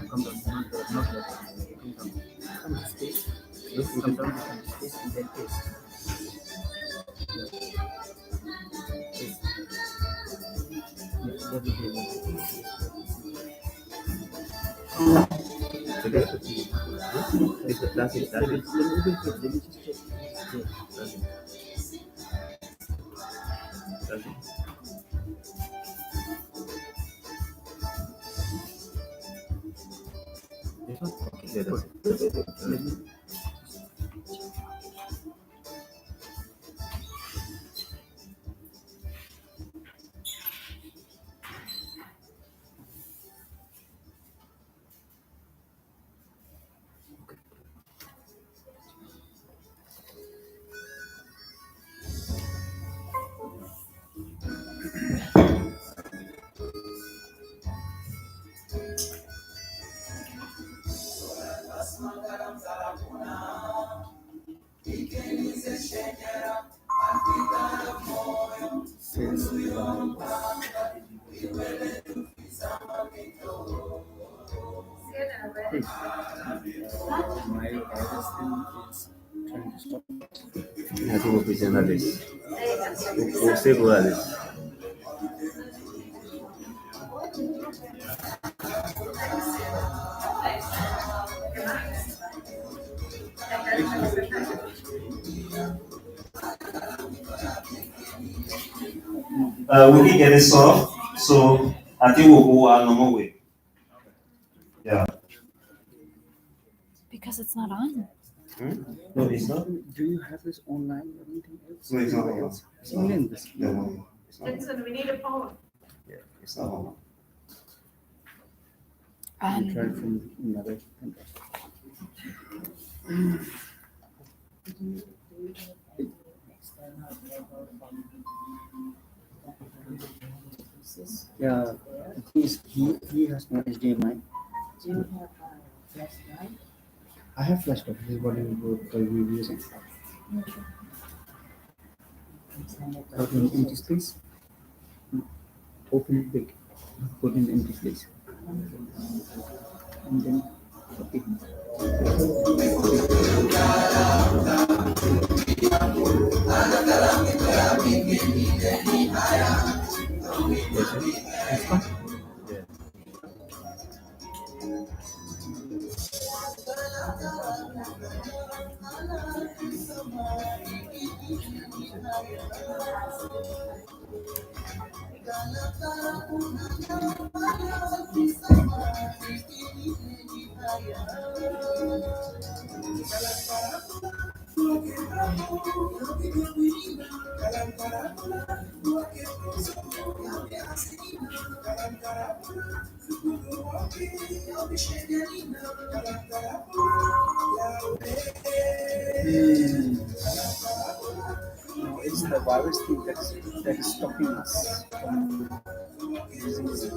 G: Come down. Not that. Come down. Come to space. Come down to space and then paste. Paste. Yeah, that will be enough.
P: Okay. That's it.
G: Let me just check. Yeah.
P: That's it. That's it. This one? Okay, yeah, that's it.
G: Let me. My virus thing is trying to stop.
P: I think we'll present at this. We'll still go at this. We did get it solved, so I think we'll go our normal way. Yeah.
F: Because it's not on.
P: No, it's not.
G: Do you have this online or anything else?
P: No, it's not online.
G: It's only in this.
P: No, it's not.
O: Jensen, we need a phone.
P: Yeah, it's not online.
G: You try from another country. Yeah, he has no HDMI.
F: Do you have a flash drive?
G: I have flash drive. This is what we will using. Put in empty space. Open it big. Put in empty space. And then copy. No, it's the virus thing that is stopping us from using it.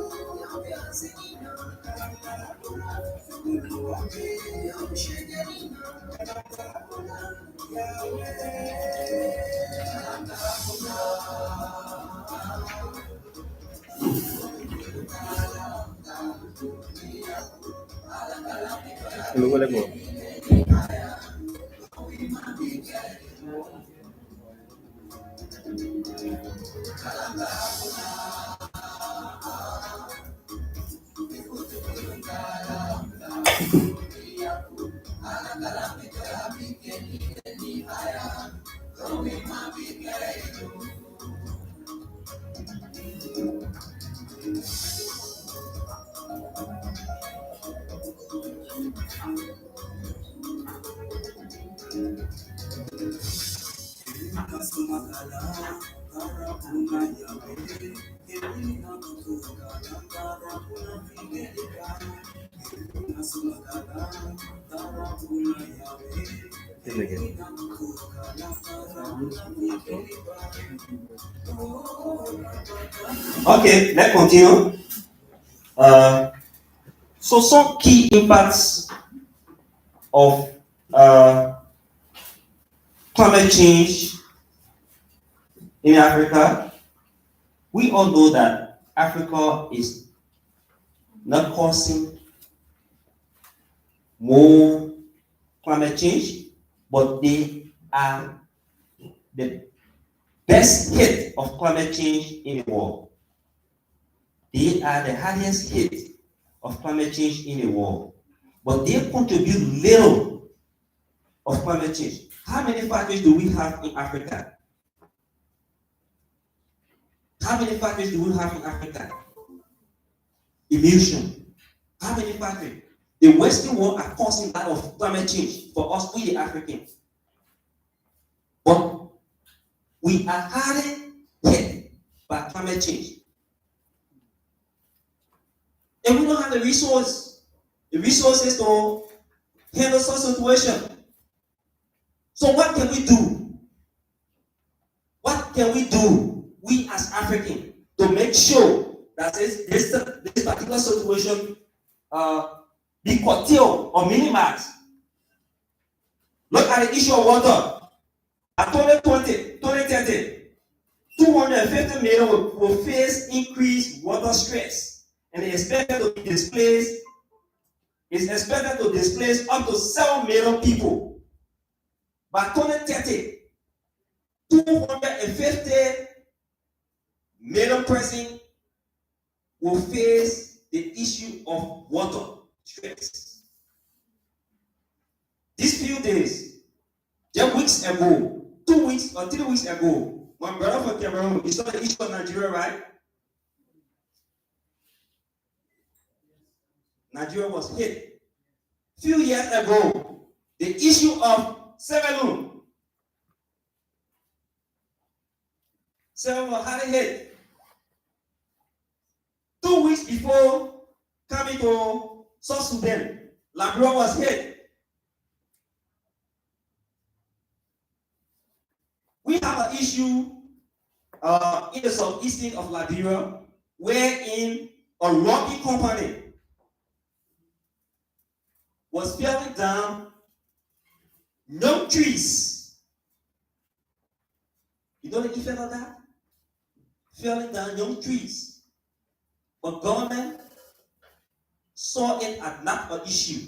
B: Luego le pongo.
P: Okay, let's continue. So some key impacts of climate change in Africa. We all know that Africa is not causing more climate change, but they are the best hit of climate change in the world. They are the hardest hit of climate change in the world, but they contribute little of climate change. How many factories do we have in Africa? How many factories do we have in Africa? Emission. How many factories? The Western world are causing that of climate change for us, we the Africans. But we are hardly hit by climate change. And we don't have the resources to handle such situation. So what can we do? What can we do, we as Africans, to make sure that this particular situation be curtailed or minimized? Look at the issue of water. At 2030, 250 million will face increased water stress, and it's expected to displace up to 7 million people. By 2030, 250 million persons will face the issue of water stress. These few days, just weeks ago, 2 weeks or 3 weeks ago, my brother from Cameroon, you saw the issue of Nigeria, right? Nigeria was hit. Few years ago, the issue of Sierra had a hit. 2 weeks before coming to South Sudan, Liberia was hit. We have an issue in the southeastern of Liberia, wherein a logging company was felling down young trees. You know the effect of that? Felling down young trees. But government saw it as not an issue.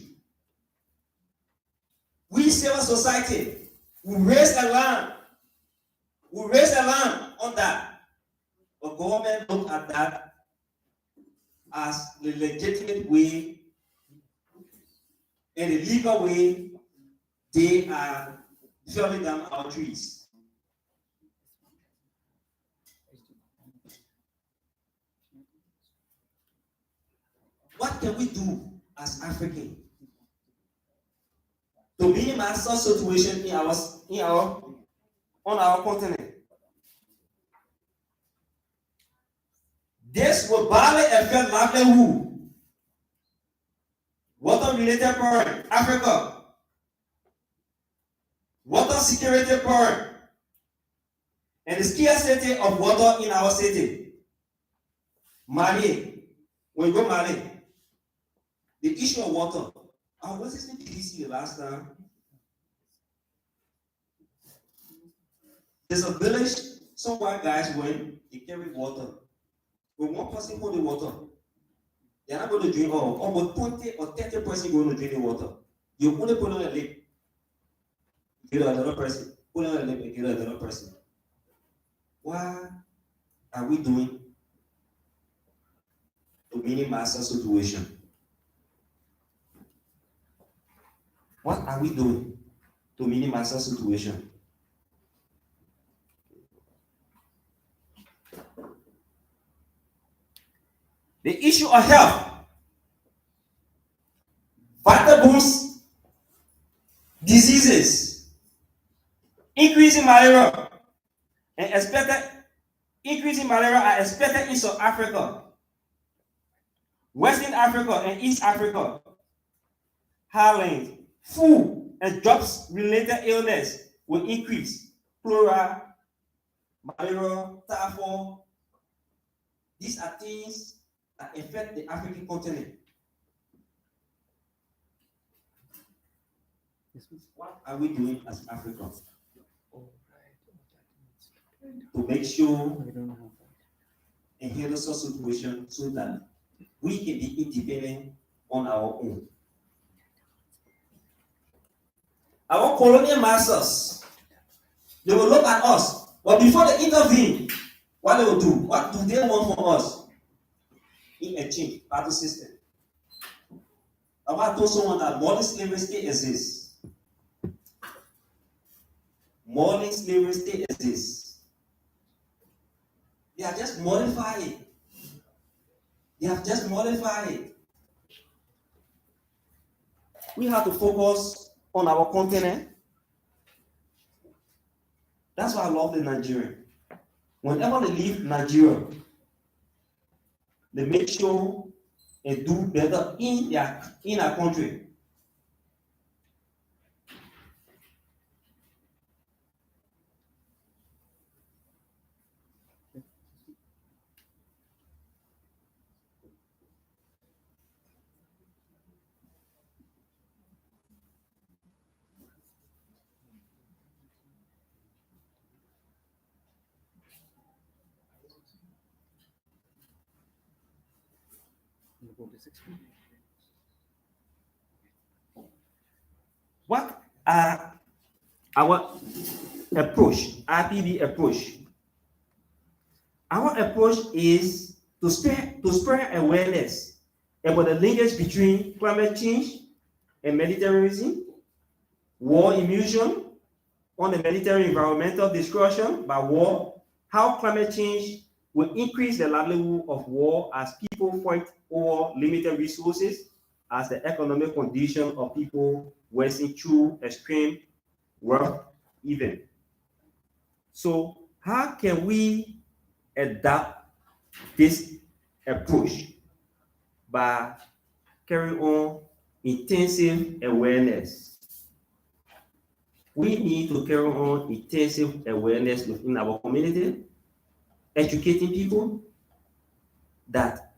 P: We civil society, we raise alarm. We raise alarm on that. But government looked at that as the legitimate way and the legal way they are felling down our trees. What can we do as Africans to minimize such situation on our continent? This will badly affect livelihood, water-related problem, Africa, water security problem, and the scarcity of water in our city. Mali, when you go Mali, the issue of water. I was listening to DC the last time. There's a village, some white guys went, they carry water. When one person hold the water, they're not going to drink all. Almost 20 or 30% going to drink the water. You only put on a lip, give it another person. Put on a lip and give it another person. What are we doing to minimize the situation? What are we doing to minimize the situation? The issue of health, vector-borne diseases, increasing malaria, and increasing malaria are expected in South Africa, Western Africa, and East Africa. Highlands, food and drugs-related illness will increase. Cholera, malaria, typhoid. These are things that affect the African continent. What are we doing as Africans to make sure and handle such situation so that we can be independent on our own? Our colonial masters, they will look at us, but before they intervene, what they will do? What do they want from us? In exchange, battle system. I want to tell someone that modern slavery still exists. Modern slavery still exists. They are just modifying. They have just modified it. We have to focus on our continent. That's why I love the Nigerian. Whenever they leave Nigeria, they make sure and do better in our country. What are our approach, RPB approach? Our approach is to spread awareness about the linkage between climate change and militarism, war immersion, on the military environmental discussion by war, how climate change will increase the livelihood of war as people fight over limited resources, as the economic condition of people worsen through extreme wealth event. So how can we adapt this approach? By carrying on intensive awareness. We need to carry on intensive awareness within our community, educating people that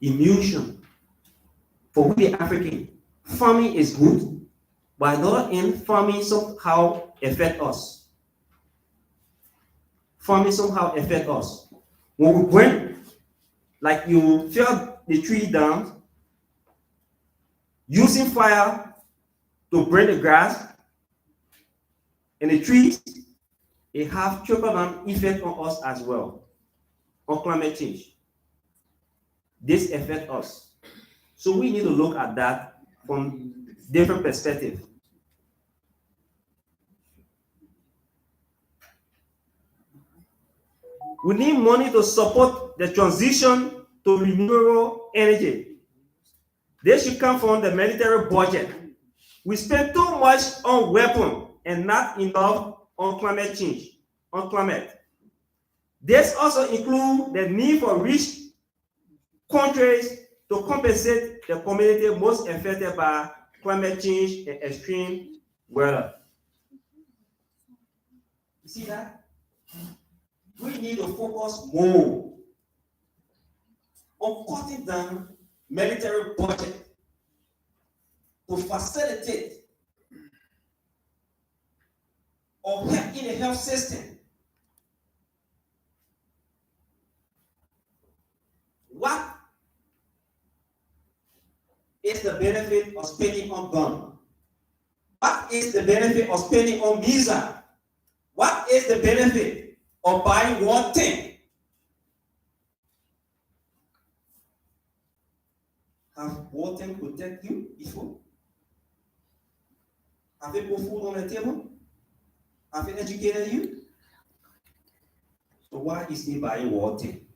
P: immersion for we the African, farming is good, but on the other end, farming somehow affect us. Farming somehow affect us. When we burn, like you fell the tree down, using fire to burn the grass and the trees, it have trickle-down effect on us as well, on climate change. This affects us. So we need to look at that from different perspectives.
B: We need money to support the transition to renewable energy. This should come from the military budget. We spend too much on weapons and not enough on climate change, on climate. This also includes the need for rich countries to compensate the community most affected by climate change and extreme weather. You see that? We need to focus more on cutting down military budget to facilitate or help in the health system. What is the benefit of spending on gun? What is the benefit of spending on visa? What is the benefit of buying one thing? Have one thing protect you before? Have it put food on the table? Have it educated you? So why is he buying one thing?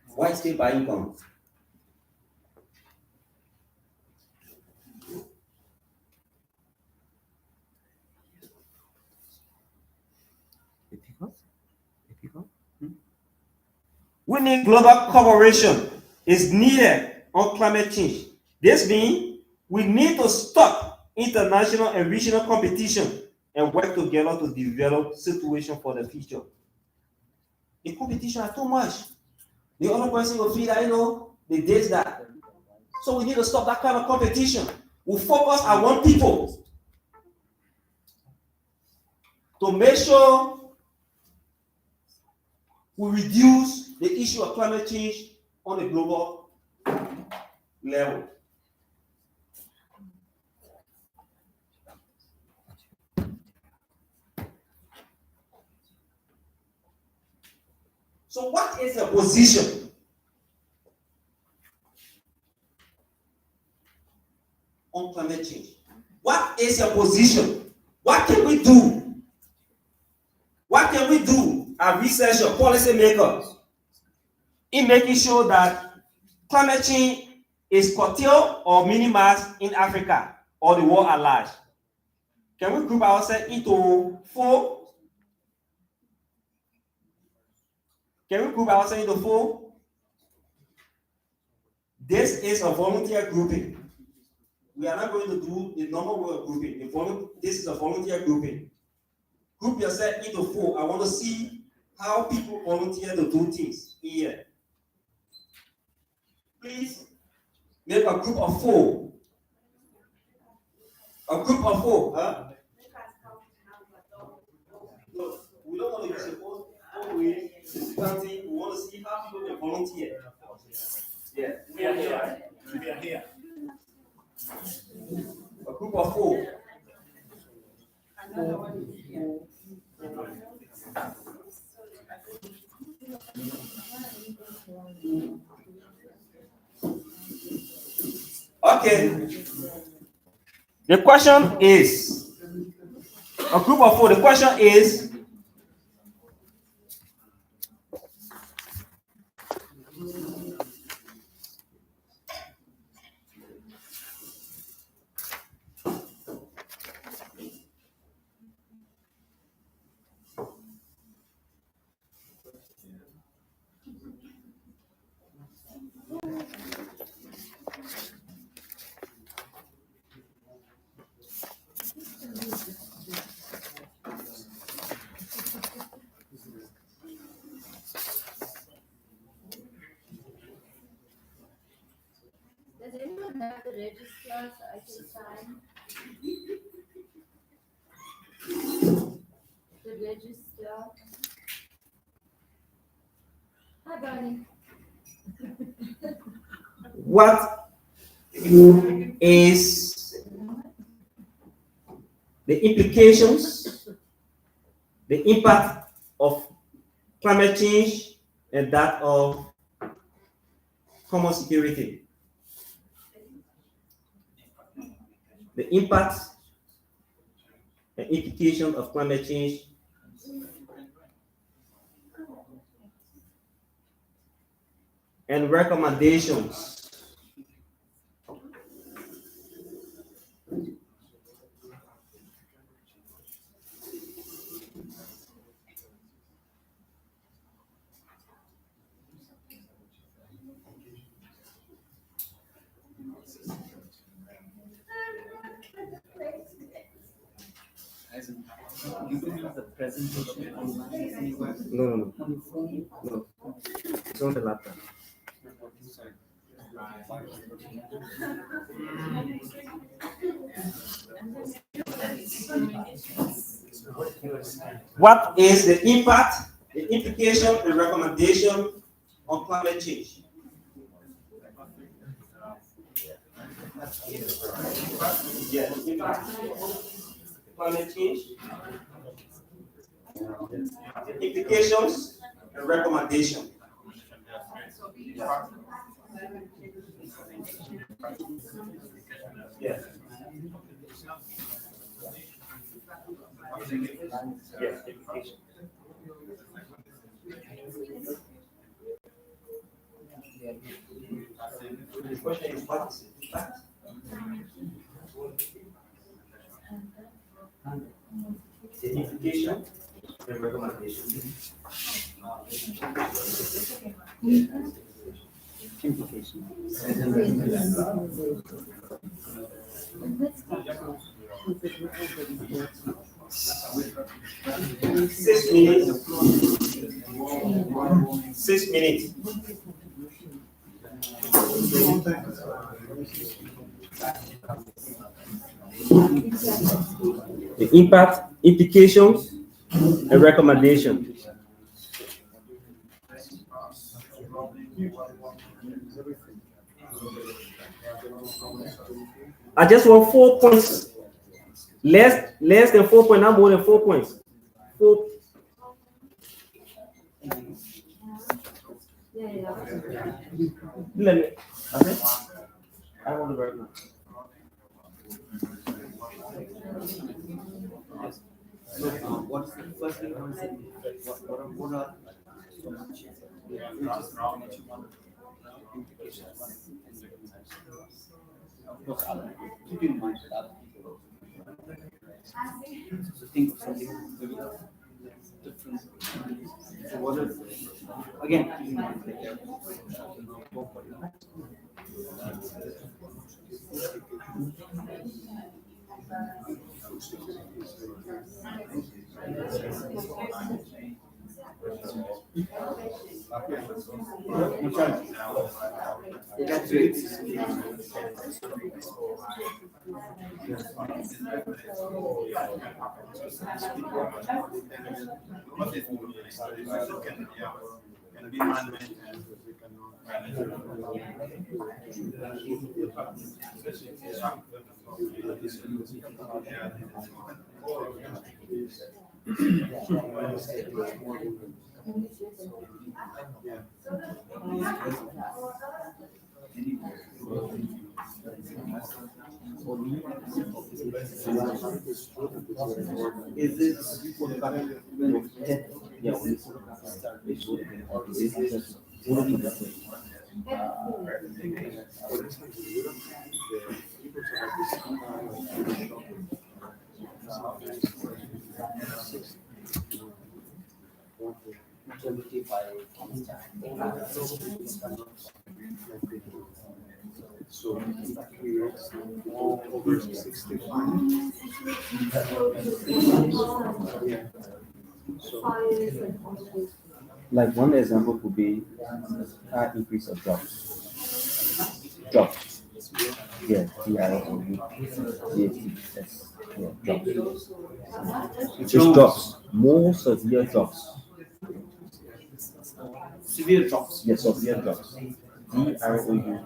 B: Why is he buying guns? We need global cooperation is needed on climate change. This means we need to stop international and regional competition and work together to develop situation for the future. The competition is too much. The other person will feel that, they did that. So we need to stop that kind of competition. We focus on one people to make sure we reduce the issue of climate change on a global level. So what is the position on climate change? What is your position? What can we do? What can we do as researchers, policymakers, in making sure that climate change is curtailed or minimized in Africa or the world at large? Can we group ourselves into four? Can we group ourselves into four? This is a volunteer grouping. We are not going to do the normal way of grouping. This is a volunteer grouping. Group yourself into four. I want to see how people volunteer to do things here. Please make a group of four. A group of four, huh? No, we don't want to use the four way. We want to see how people can volunteer. Yeah, we are here, right? We are here. A group of four. Okay. The question is, a group of four, the question is,
F: Does anyone have the register so I can sign? The register. Hi, Bonnie.
B: what is the implications, the impact of climate change and that of common security? The impact and implication of climate change
P: and recommendations.
G: The presentation online.
P: No. It's on the laptop. What is the impact, the implication, and recommendation on climate change? Yes, impact. Climate change, implications, and recommendation. Yes. Yes, implication. The question is what is impact? The implication and recommendation.
G: Implication.
P: 6 minutes. 6 minutes. The impact, implications, and recommendation. I just want 4 points. Less than 4 points, not more than 4 points. 4. Let me. Okay. I want to work now.
G: So, what's the first thing I want to say? What are of course, keep in mind that other people. So think of something very different. So what is again? Keep in mind that
P: Is it yeah, when it's or is it just
L: So over 65. Yeah.
H: Like one example could be high increase of jobs. Jobs. Yeah, Jobs. Yeah, jobs. Just jobs. More severe jobs.
G: severe drops.
H: Yes, severe jobs. DROUGH.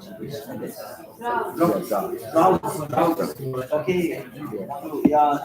G: Drought. Okay. So, yeah.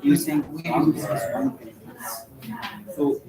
G: You're saying confidence is one thing. So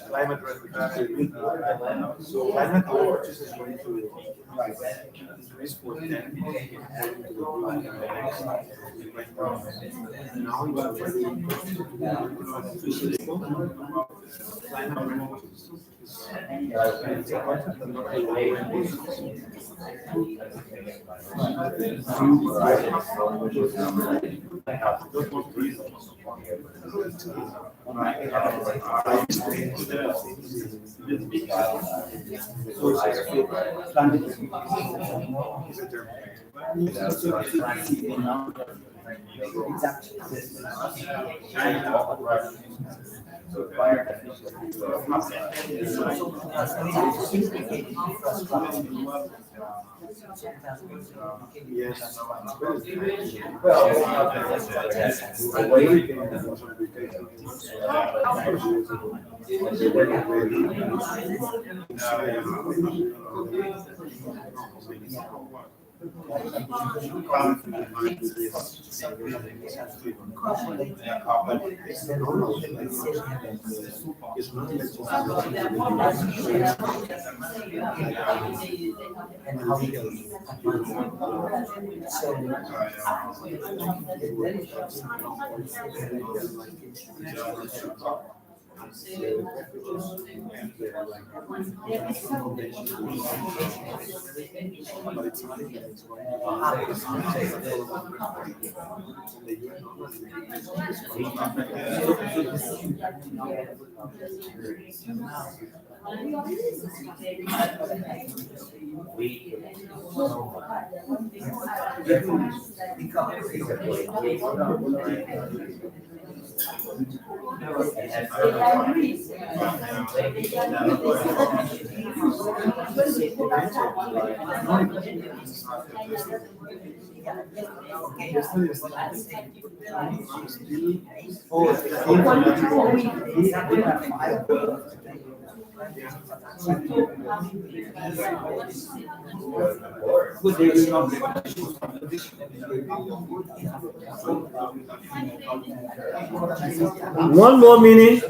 I: Climate refuge. So climate watch is going to increase for 10
B: One more minute.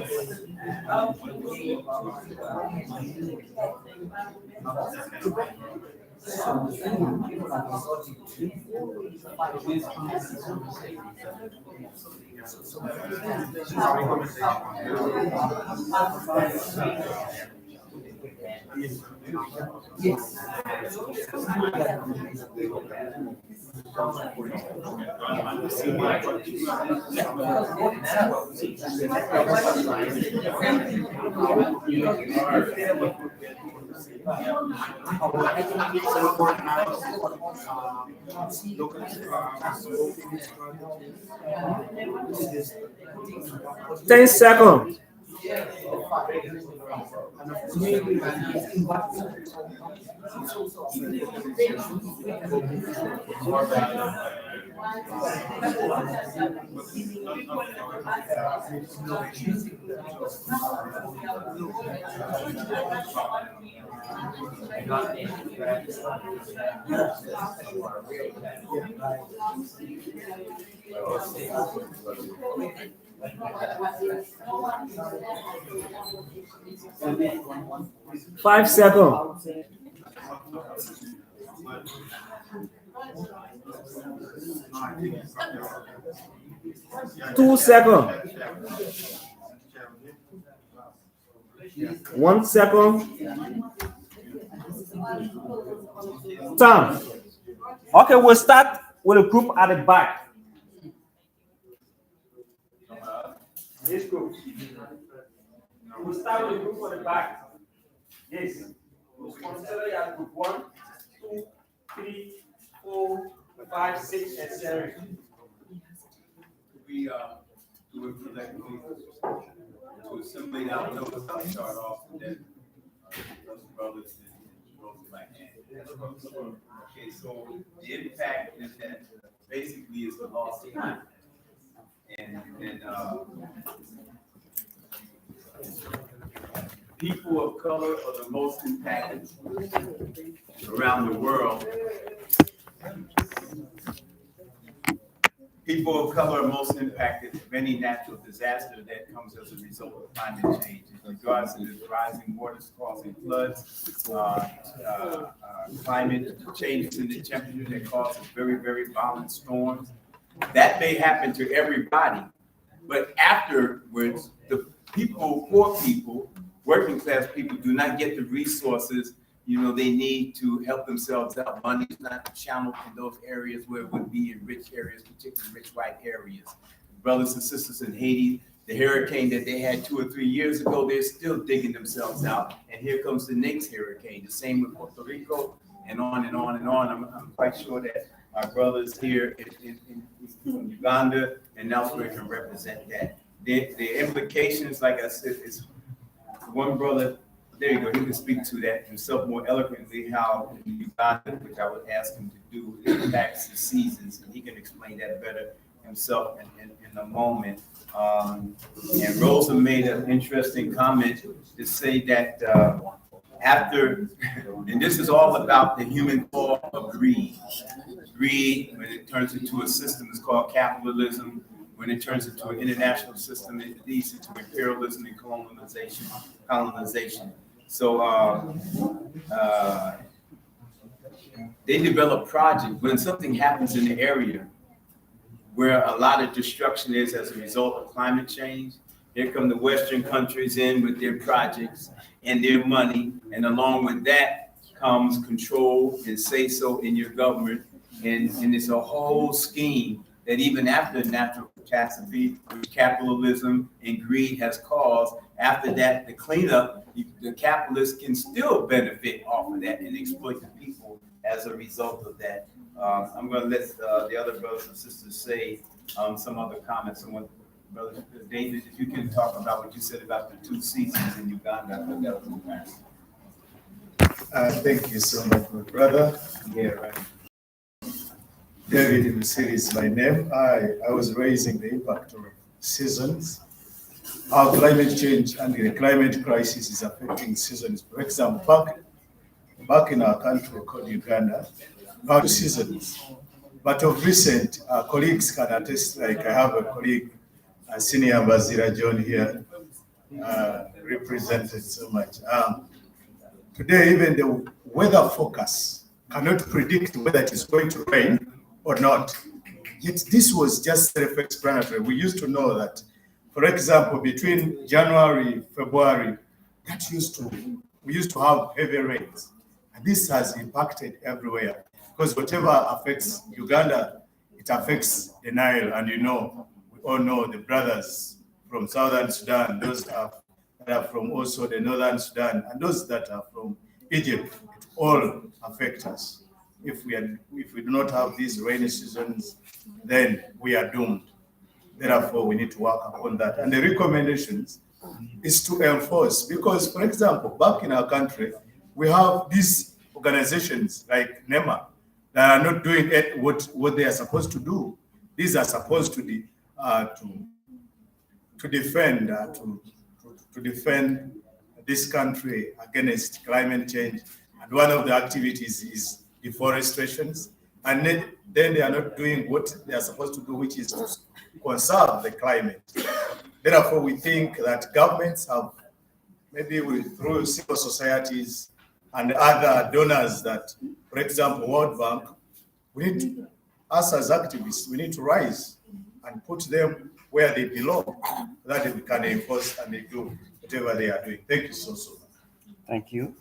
B: Ten seconds. Five seconds. Two seconds. 1 second. Time. Okay, we'll start with a group at the back. This group. We'll start with a group at the back. Yes. We'll consider as group 1, 2, 3, 4, 5, 6, and 7.
N: We do it collectively to assimilate our notes. I'll start off with that. Those brothers and brothers like that. Okay, so the impact is that basically is the loss of time. And people of color are the most impacted around the world. People of color are most impacted of any natural disaster that comes as a result of climate change. In regards to the rising waters causing floods, climate changes in the temperature that causes very, very violent storms. That may happen to everybody, but afterwards, the people, poor people, working class people do not get the resources they need to help themselves out. Money is not channeled in those areas where it would be in rich areas, particularly rich white areas. Brothers and sisters in Haiti, the hurricane that they had 2 or 3 years ago, they're still digging themselves out. And here comes the next hurricane. The same with Puerto Rico, and on and on and on. I'm quite sure that our brothers here in Uganda and elsewhere can represent that. The implications, like I said, is one brother. There you go. He can speak to that himself more eloquently, how in Uganda, which I would ask him to do, it impacts the seasons, and he can explain that better himself in a moment. And Rosa made an interesting comment to say that after, and this is all about the human fall of greed. Greed, when it turns into a system, is called capitalism. When it turns into an international system, it leads into imperialism and colonization. So they develop projects when something happens in the area where a lot of destruction is as a result of climate change. Here come the Western countries in with their projects and their money, and along with that comes control and say-so in your government, and it's a whole scheme that even after natural catastrophe, which capitalism and greed has caused, after that, the cleanup, the capitalists can still benefit off of that and exploit the people as a result of that. I'm going to let the other brothers and sisters say some other comments. Brother David, if you can talk about what you said about the 2 seasons in Uganda, I thought that was nice.
Q: Thank you so much, my brother.
N: Yeah, right.
Q: David Musiri is my name. I was raising the impact of seasons, how climate change and the climate crisis is affecting seasons. For example, back in our country called Uganda, about seasons. But of recent, our colleagues can attest, like I have a colleague, Senior Ambassador John here, represented so much. Today, even the weather forecast cannot predict whether it is going to rain or not. Yet this was just self-explanatory. We used to know that, for example, between January, February, we used to have heavy rains. And this has impacted everywhere because whatever affects Uganda, it affects the Nile. And we all know the brothers from Southern Sudan, those that are from also the Northern Sudan, and those that are from Egypt, it all affect us. If we do not have these rainy seasons, then we are doomed. Therefore, we need to work upon that. And the recommendations is to enforce, because, for example, back in our country, we have these organizations like NEMA that are not doing what they are supposed to do. These are supposed to defend this country against climate change. And one of the activities is deforestations. And then they are not doing what they are supposed to do, which is to conserve the climate. Therefore, we think that governments have, maybe through civil societies and other donors that, for example, World Bank, us as activists, we need to rise and put them where they belong, so that we can enforce and they do whatever they are doing. Thank you so much.
B: Thank you.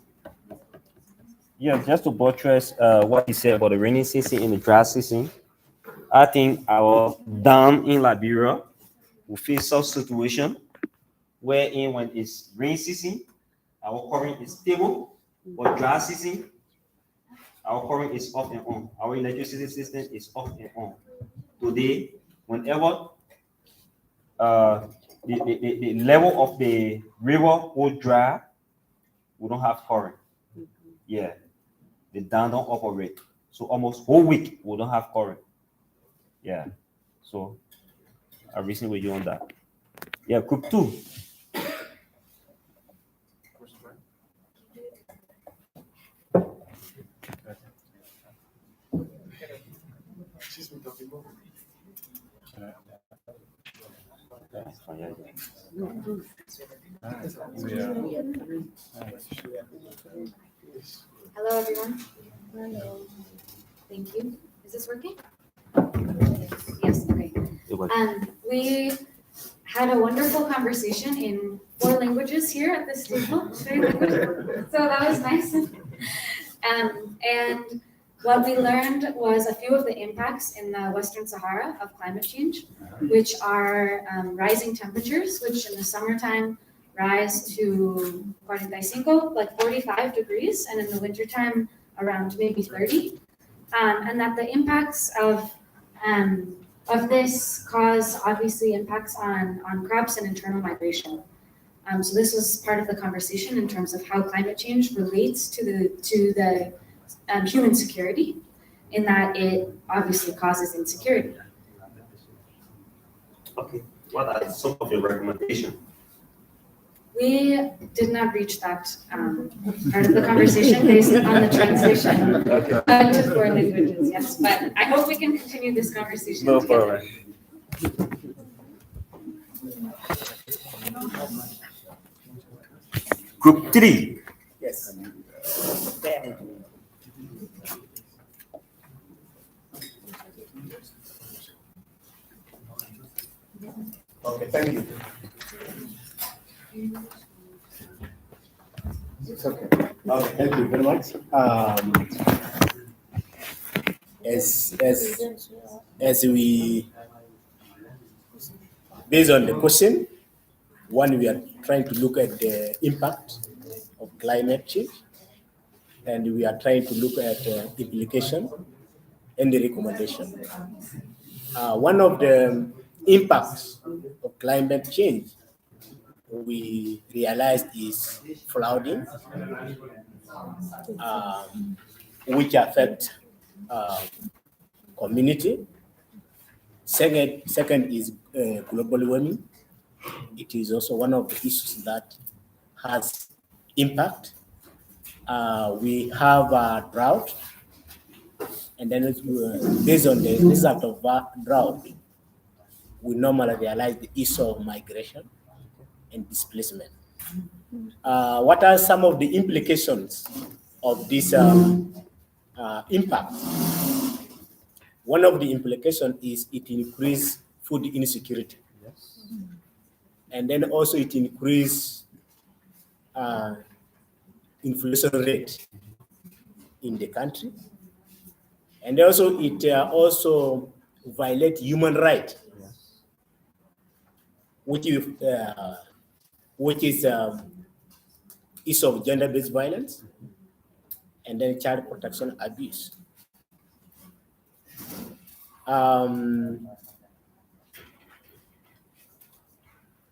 B: Yeah, just to buttress what you said about the rainy season and the dry season, I think our dam in Liberia will face such situation wherein when it's rain season, our current is stable, but dry season, our current is off and on. Our electricity system is off and on. Today, whenever the level of the river will dry, we don't have current. Yeah, the dam don't operate. So almost whole week we don't have current. Yeah, so I reason with you on that. Yeah, group 2.
R: Hello, everyone. Hello. Thank you. Is this working? Yes, okay. We had a wonderful conversation in 4 languages here at this table. So that was nice. And what we learned was a few of the impacts in the Western Sahara of climate change, which are rising temperatures, which in the summertime rise to 45, like 45 degrees, and in the wintertime around maybe 30. And that the impacts of this cause obviously impacts on crops and internal migration. So this was part of the conversation in terms of how climate change relates to the human security, in that it obviously causes insecurity.
B: Okay, what are some of your recommendations?
R: We did not reach that part of the conversation based on the translation to 4 languages, yes, but I hope we can continue this conversation
B: No
R: together.
B: problem. Group 3.
C: Yes. Okay, thank you.
S: It's okay. Okay, thank you very much. As we, based on the question, one, we are trying to look at the impact of climate change, and we are trying to look at implication and the recommendation. One of the impacts of climate change we realized is flooding, which affect community. Second is global warming. It is also one of the issues that has impact. We have a drought, and then based on the result of drought, we normally realize the issue of migration and displacement. What are some of the implications of this impact? One of the implications is it increases food insecurity. Yes. And then also it increases inflation rate in the country. And also it also violates human rights, which is issue of gender-based violence, and then child protection abuse.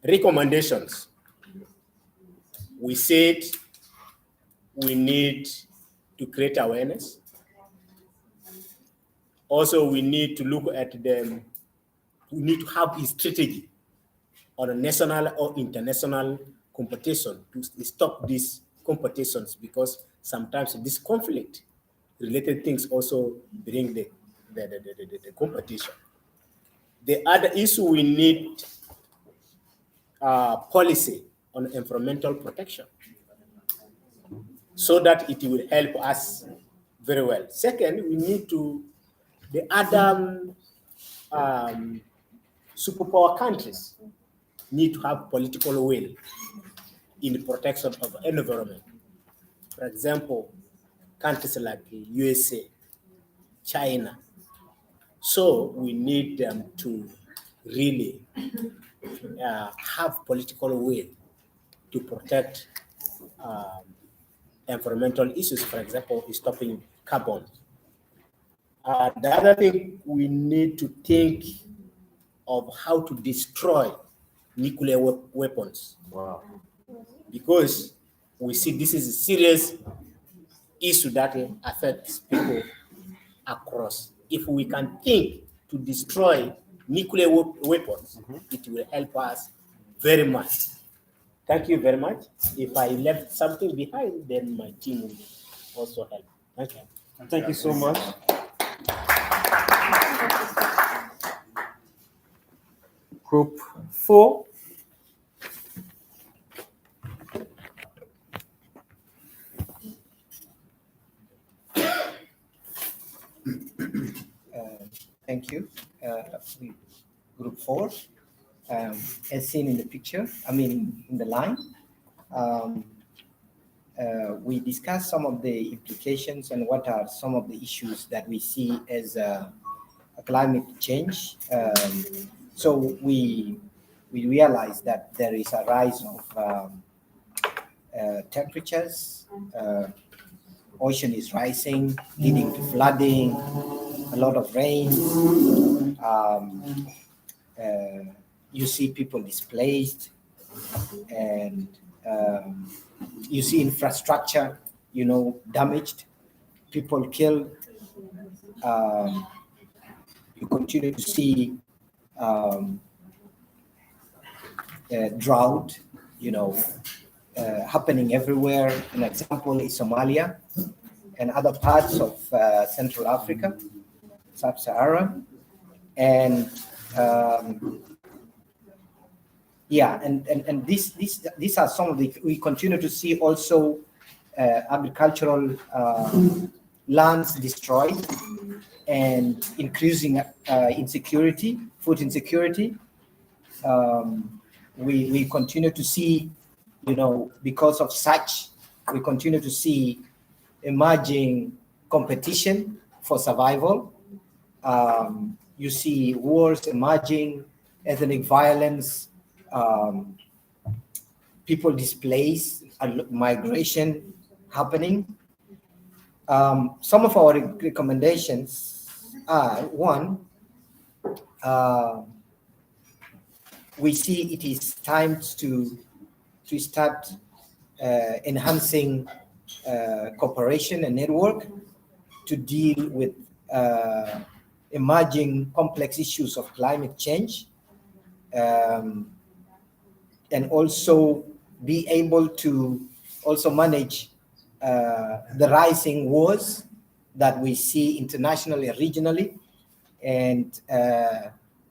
S: Recommendations. We said we need to create awareness. Also, we need to look at them. We need to have a strategy on a national or international competition to stop these competitions, because sometimes this conflict related things also bring the competition. The other issue, we need policy on environmental protection so that it will help us very well. Second, we need to, the other superpower countries need to have political will in the protection of the environment. For example, countries like USA, China. So we need them to really have political will to protect environmental issues, for example, stopping carbon. The other thing, we need to think of how to destroy nuclear weapons. Wow. Because we see this is a serious issue that affects people across. If we can think to destroy nuclear weapons, it will help us very much. Thank you very much. If I left something behind, then my team will also help. Thank you.
B: Thank you so much. Group 4.
M: Thank you. Group 4, as seen in the picture, in the line, we discussed some of the implications and what are some of the issues that we see as a climate change. So we realize that there is a rise of temperatures, ocean is rising, leading to flooding, a lot of rain. You see people displaced, and you see infrastructure, damaged, people killed. You continue to see drought, happening everywhere. An example is Somalia and other parts of Central Africa, Sub-Saharan, and these are some of the. We continue to see also agricultural lands destroyed and increasing insecurity, food insecurity. We continue to see because of such, we continue to see emerging competition for survival. You see wars emerging, ethnic violence, people displaced, migration happening. Some of our recommendations are, one, we see it is time to start enhancing cooperation and network to deal with emerging complex issues of climate change, and also be able to also manage the rising wars that we see internationally and regionally, and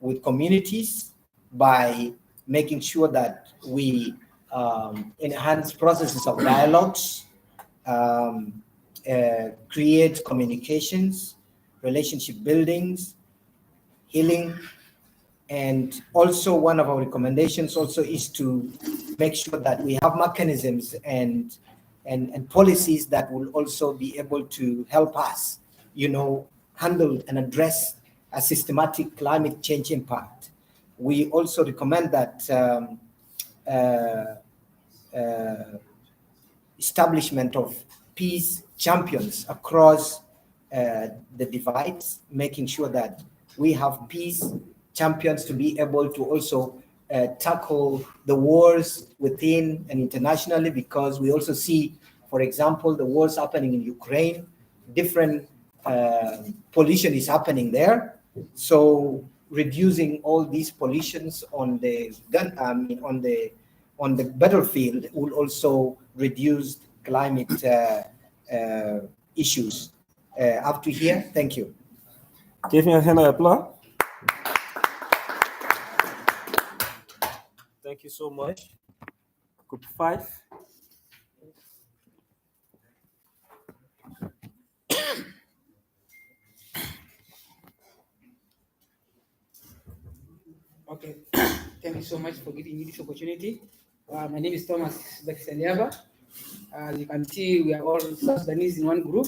M: with communities, by making sure that we enhance processes of dialogues, create communications, relationship buildings, healing. And also one of our recommendations also is to make sure that we have mechanisms and policies that will also be able to help us, handle and address a systematic climate change impact. We also recommend that establishment of peace champions across the divides, making sure that we have peace champions to be able to also tackle the wars within and internationally, because we also see, for example, the wars happening in Ukraine, different pollution is happening there. So reducing all these pollutions on the battlefield will also reduce climate issues. Up to here, thank you.
B: Give me a hand of applause. Thank you so much. Group 5.
T: Okay, thank you so much for giving me this opportunity. My name is Thomas Bekiseliaba. As you can see, we are all South Sudanese in one group.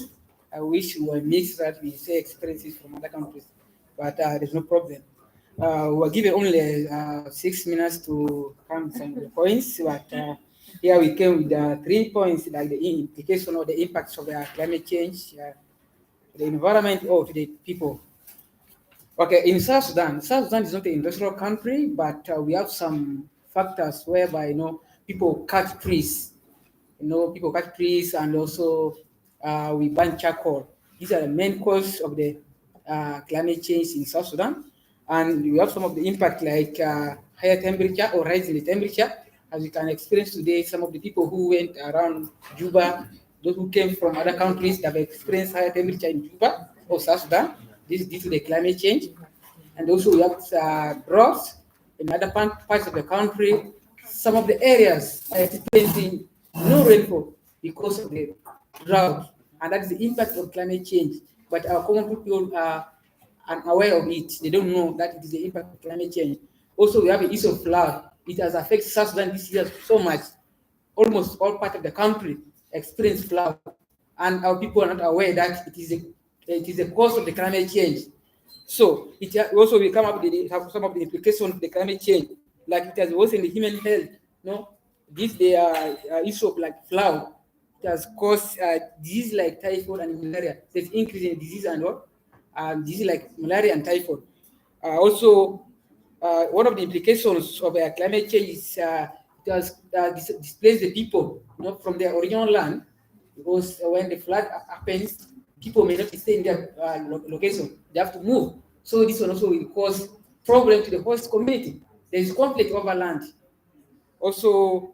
T: I wish we were mixed, that we say experiences from other countries, but there's no problem. We were given only 6 minutes to count some of the points, but here we came with 3 points, like the implication or the impacts of climate change, the environment, or to the people. Okay, in South Sudan is not an industrial country, but we have some factors whereby people cut trees. People cut trees, and also we burn charcoal. These are the main cause of the climate change in South Sudan. And we have some of the impact, like higher temperature or rise in the temperature. As you can experience today, some of the people who went around Juba, those who came from other countries that have experienced higher temperature in Juba or South Sudan. This is due to the climate change. And also we have droughts in other parts of the country. Some of the areas are experiencing no rainfall because of the drought. And that is the impact of climate change. But our common people are unaware of it. They don't know that it is the impact of climate change. Also, we have the issue of flood. It has affected South Sudan this year so much. Almost all parts of the country experience flood. And our people are not aware that it is the cause of the climate change. So it also will come up with some of the implications of the climate change, like it has worsened the human health. This issue of like flood, it has caused disease like typhoid and malaria. There's increase in disease and what? Disease like malaria and typhoid. Also, one of the implications of climate change is it has displaced the people from their original land, because when the flood happens, people may not stay in their location. They have to move. So this one also will cause problem to the host community. There is conflict over land. Also,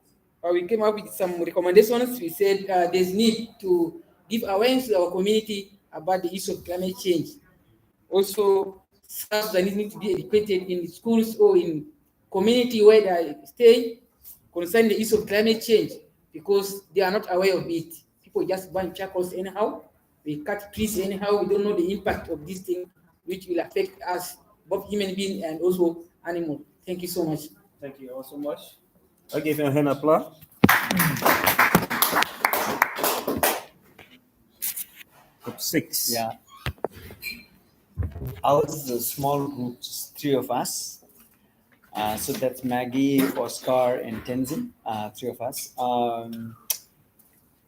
T: we came up with some recommendations. We said there's need to give awareness to our community about the issue of climate change. Also, South Sudanese need to be educated in schools or in community where they stay concerning the issue of climate change, because they are not aware of it. People just burn charcoals anyhow. We cut trees anyhow. We don't know the impact of this thing, which will affect us, both human beings and also animals. Thank you so much.
B: Thank you all so much. I'll give you a hand applause. Group 6.
G: Yeah. Ours is a small group, just three of us. So that's Maggie, Oscar, and Tenzin, three of us.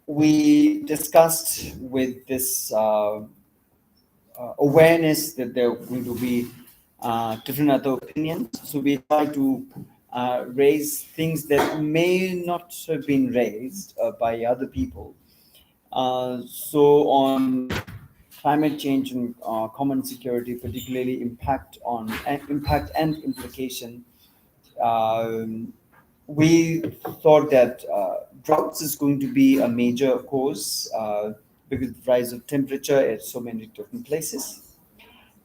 G: We discussed with this awareness that there are going to be different other opinions. So we try to raise things that may not have been raised by other people. So on climate change and common security, particularly impact and implication, we thought that droughts is going to be a major cause because of the rise of temperature at so many different places.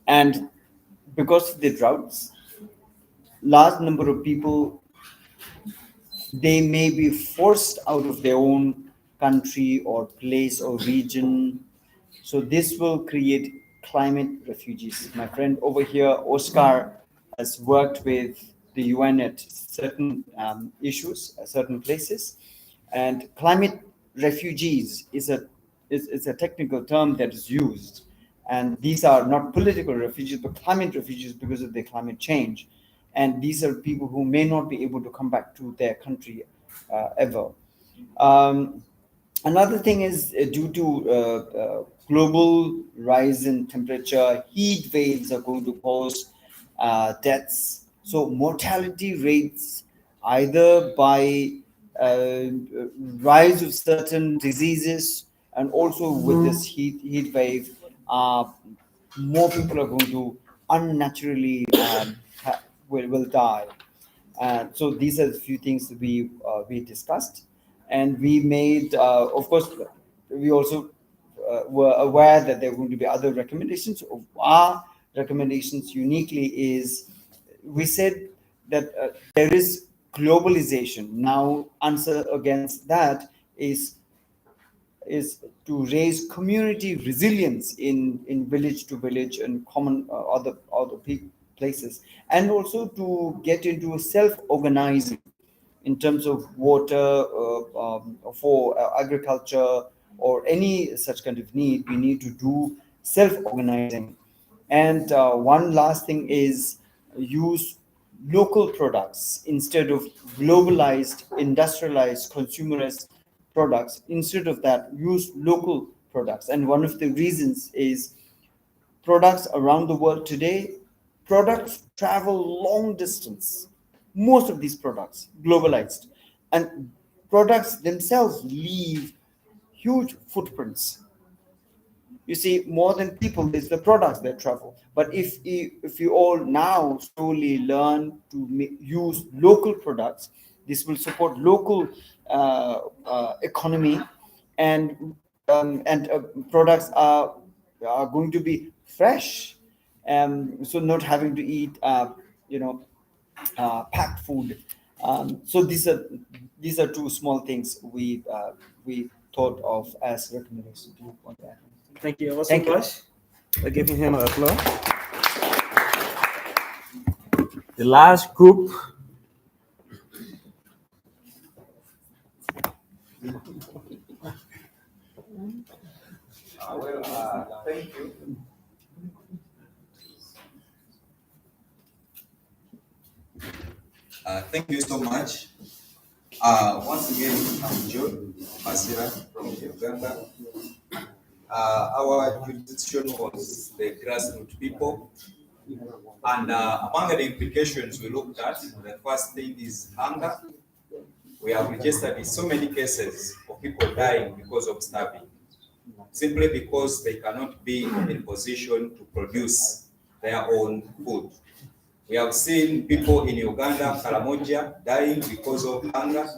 G: And because of the droughts, large number of people, they may be forced out of their own country or place or region. So this will create climate refugees. My friend over here, Oscar, has worked with the UN at certain issues, certain places, and climate refugees is a technical term that is used. And these are not political refugees, but climate refugees because of the climate change. And these are people who may not be able to come back to their country ever. Another thing is due to global rise in temperature, heat waves are going to cause deaths. So mortality rates, either by rise of certain diseases and also with this heat wave, more people are going to unnaturally will die. So these are a few things that we discussed, and we made, of course, we also were aware that there were going to be other recommendations. Our recommendations uniquely is, we said that there is globalization. Now, answer against that is to raise community resilience in village to village and common other places, and also to get into self-organizing in terms of water for agriculture or any such kind of need. We need to do self-organizing. And one last thing is use local products instead of globalized, industrialized, consumerist products. Instead of that, use local products. And one of the reasons is products around the world today, products travel long distance. Most of these products globalized, and products themselves leave huge footprints. You see, more than people, it's the products that travel. But if you all now slowly learn to use local products, this will support local economy, and products are going to be fresh, so not having to eat packed food. So these are two small things we thought of as recommendations. Do you want to add?
B: Thank you ever so
G: Thank you.
B: much. We're giving him an applause. The last group.
A: Thank you.
U: Thank you so much. Once again, I'm John Masira from Uganda. Our jurisdiction was the grassroots people. And among the implications we looked at, the first thing is hunger. We have registered so many cases of people dying because of starving, simply because they cannot be in position to produce their own food. We have seen people in Uganda, Karamoja, dying because of hunger.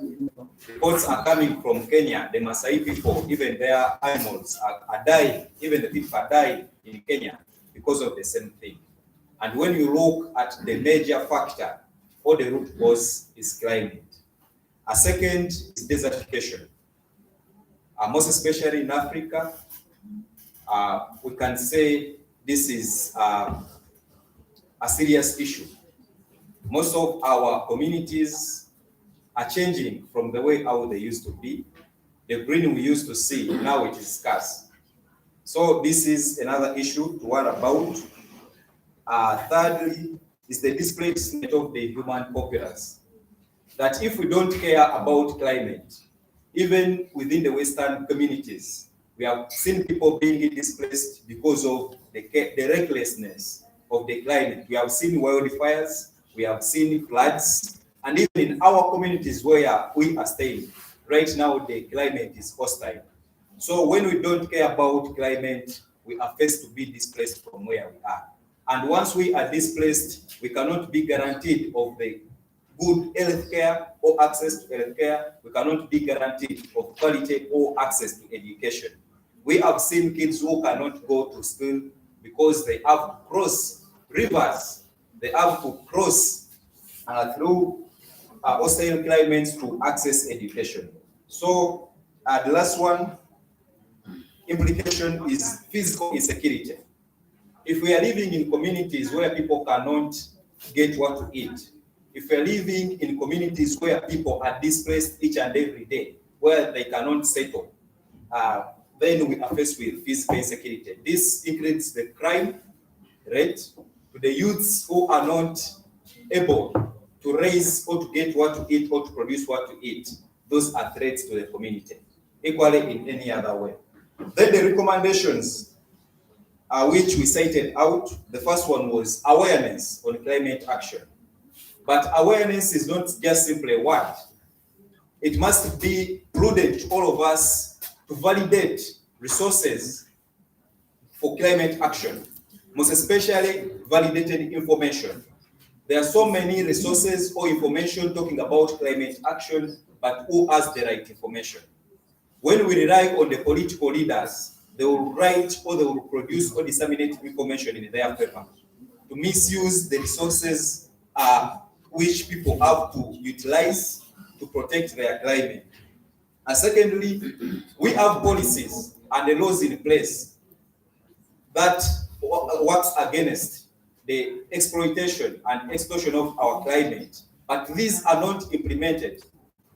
U: Reports are coming from Kenya, the Maasai people, even their animals are dying, even the people are dying in Kenya because of the same thing. And when you look at the major factor or the root cause is climate. A second is desertification. Most especially in Africa, we can say this is a serious issue. Most of our communities are changing from the way how they used to be. The green we used to see, now it is scarce. So this is another issue to worry about. Thirdly, is the displacement of the human populace. That if we don't care about climate, even within the Western communities, we have seen people being displaced because of the recklessness of the climate. We have seen wildfires, we have seen floods, and even in our communities where we are staying, right now the climate is hostile. So when we don't care about climate, we are faced to be displaced from where we are. And once we are displaced, we cannot be guaranteed of the good health care or access to health care. We cannot be guaranteed of quality or access to education. We have seen kids who cannot go to school because they have to cross rivers. They have to cross through hostile climates to access education. So the last one, implication is physical insecurity. If we are living in communities where people cannot get what to eat, if we are living in communities where people are displaced each and every day, where they cannot settle, then we are faced with physical insecurity. This includes the crime rate to the youths who are not able to raise or to get what to eat or to produce what to eat. Those are threats to the community, equally in any other way. Then the recommendations which we cited out, the first one was awareness on climate action. But awareness is not just simply a word. It must be prudent to all of us to validate resources for climate action, most especially validated information. There are so many resources or information talking about climate action, but who has the right information? When we rely on the political leaders, they will write or they will produce or disseminate information in their paper to misuse the resources which people have to utilize to protect their climate. And secondly, we have policies and the laws in place that works against the exploitation and explosion of our climate, but these are not implemented.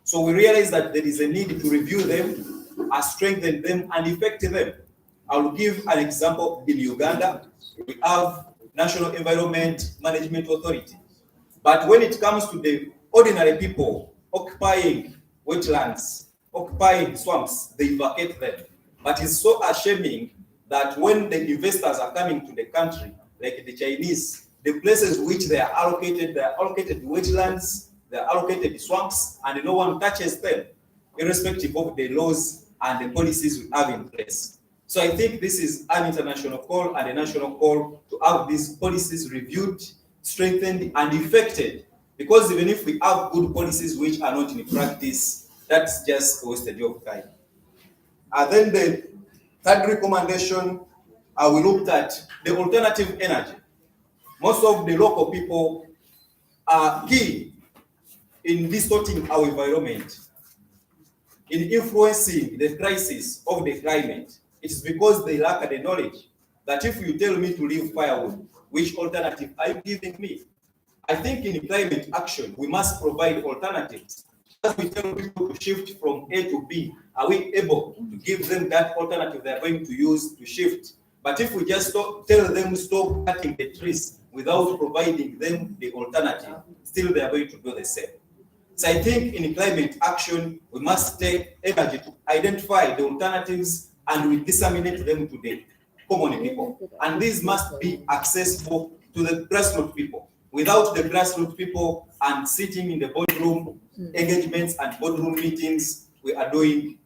U: So we realize that there is a need to review them, strengthen them, and effect them. I will give an example. In Uganda, we have National Environment Management Authority. But when it comes to the ordinary people occupying wetlands, occupying swamps, they vacate them. But it's so ashamed that when the investors are coming to the country, like the Chinese, the places which they are allocated wetlands, they are allocated swamps, and no one touches them, irrespective of the laws and the policies we have in place. So I think this is an international call and a national call to have these policies reviewed, strengthened, and effected. Because even if we have good policies which are not in practice, that's just a wasted of time. And then the third recommendation, we looked at the alternative energy. Most of the local people are key in distorting our environment, in influencing the crisis of the climate. It's because they lack the knowledge that if you tell me to leave firewood, which alternative are you giving me? I think in climate action, we must provide alternatives. As we tell people to shift from A to B, are we able to give them that alternative they are going to use to shift? But if we just tell them stop cutting the trees without providing them the alternative, still they are going to do the same. So I think in climate action, we must take energy to identify the alternatives and we disseminate them to the common people. And these must be accessible to the grassroots people. Without the grassroots people and sitting in the boardroom engagements and boardroom meetings, we are doing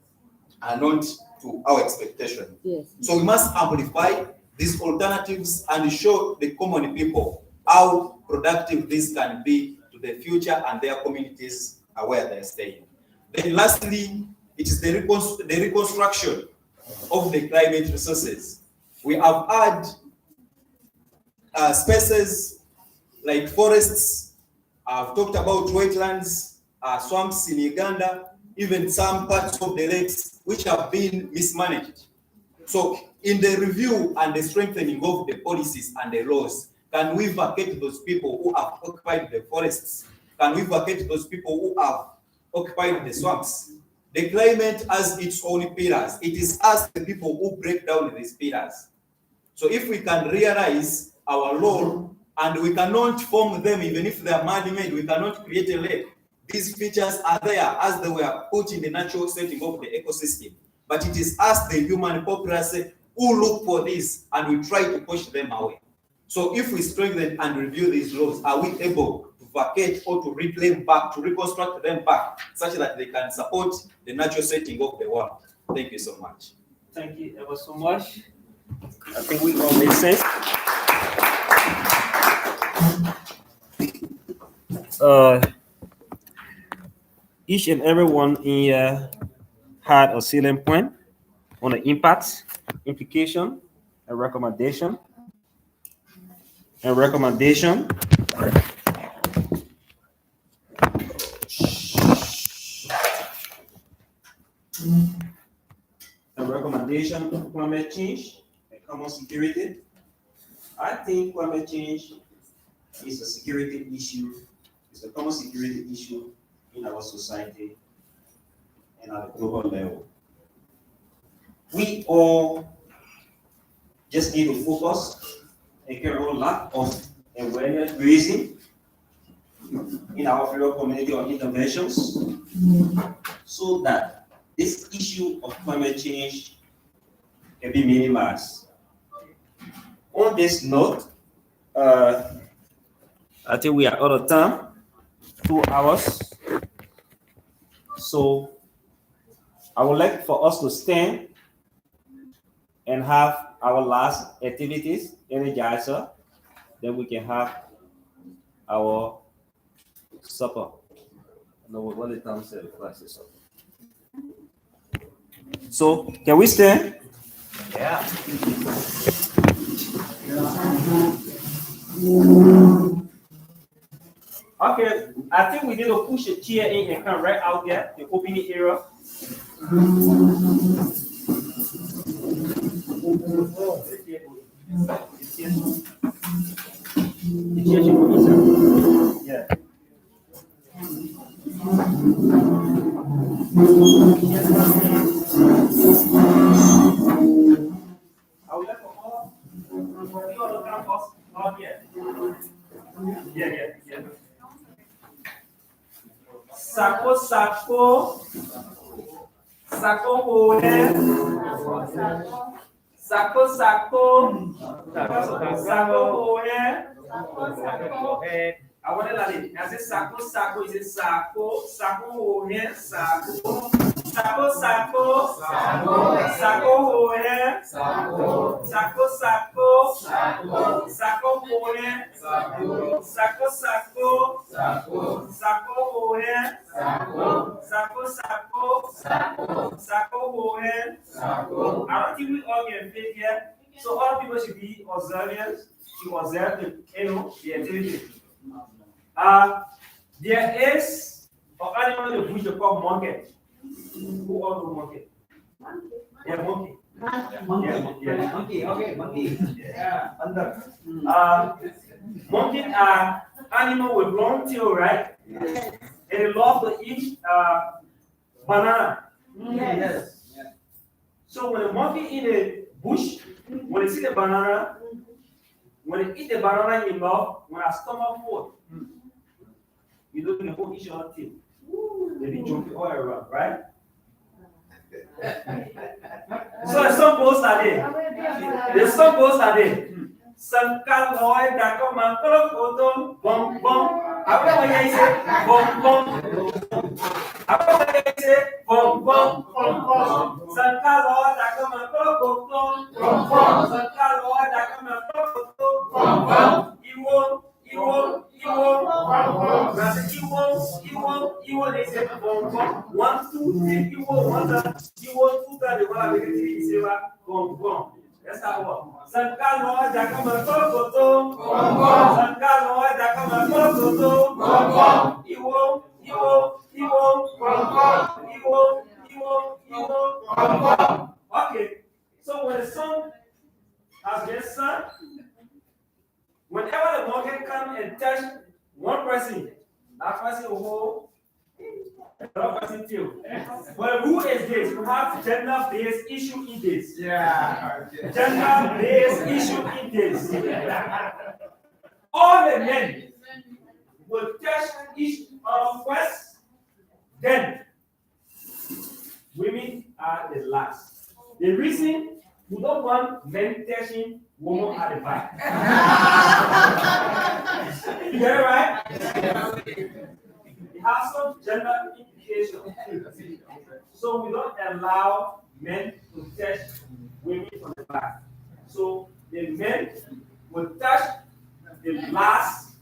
U: not to our expectation. Yes. So we must amplify these alternatives and show the common people how productive this can be to the future and their communities where they're staying. Then lastly, it is the reconstruction of the climate resources. We have had spaces like forests. I've talked about wetlands, swamps in Uganda, even some parts of the lakes which have been mismanaged. So in the review and the strengthening of the policies and the laws, can we vacate those people who have occupied the forests? Can we vacate those people who have occupying the swamps. The climate has its own pillars. It is us, the people, who break down these pillars. So if we can realize our role and we cannot form them, even if they are man-made, we cannot create a lake. These features are there as they were put in the natural setting of the ecosystem. But it is us, the human populace, who look for this and we try to push them away. So if we strengthen and review these laws, are we able to vacate or to reclaim back, to reconstruct them back, such that they can support the natural setting of the world? Thank you so much.
B: Thank you ever so much. I think we all make sense. Each and every one in here had a salient point on the impact, implication, and recommendation. And recommendation. A recommendation of climate change and common security. I think climate change is a security issue, it's a common security issue in our society and at a global level. We all just need to focus and carry on lack of awareness raising in our fellow community on interventions so that this issue of climate change can be minimized. On this note, I think we are out of time, 2 hours. So I would like for us to stand and have our last activities, energizer, then we can have our supper. No, what the time said, supper. So can we stand?
U: Yeah.
B: Okay, I think we need to push a chair in and come right out there, the opening area. Yeah. I would like for all you all to come first. Not yet. Yeah. Sako sako. Sako hohe. Sako sako. Sako hohe. I want to let it. I say sako sako. Is it sako? Sako hohe. Sako. Sako sako. Sako hohe. Sako sako. Sako hohe. Sako sako. Sako hohe. Sako sako. Sako hohe. I don't think we all get fit yet. So all people should be observant to observe the activity. There is an animal in the bush called monkey. Who all know monkey? Yeah, monkey. Monkey. Okay, monkey. Yeah, under. Monkeys are animal with long tail, right? Yes. And they love to eat banana. Yes. So when a monkey in the bush, when they see the banana, when they eat the banana in mouth, when a stomach full, you don't even hold each other tail. They be jumping all around, right? So the song goes like this. The song goes like this. Sangkal hoy dako mangkolo kotom bom bom. Apa yang say bom bom? Apa yang say bom bom? Sangkal hoy dako mangkolo kotom bom bom. Sangkal hoy dako mangkolo kotom bom bom. Iwo. Nanti Iwo they say bom bom. 1, 2, 3 Iwo 1 Iwo 2 tadi wala begini isewa bom bom. That's how it works. Sangkalo aja kama kokoto, sangkalo aja kama kokoto, iwo, Okay, so when the sun has been sung, whenever the monkey comes and touch one person, that person will hold
C: Another person failed. Well, who is this? We have gender-based issue in this.
D: Yeah.
C: Gender-based issue in this. All the men will touch each other first, then women are the last. The reason we don't want men touching women at the back. You get it right? It has some gender implications. So we don't allow men to touch women on the back. So the men will touch the last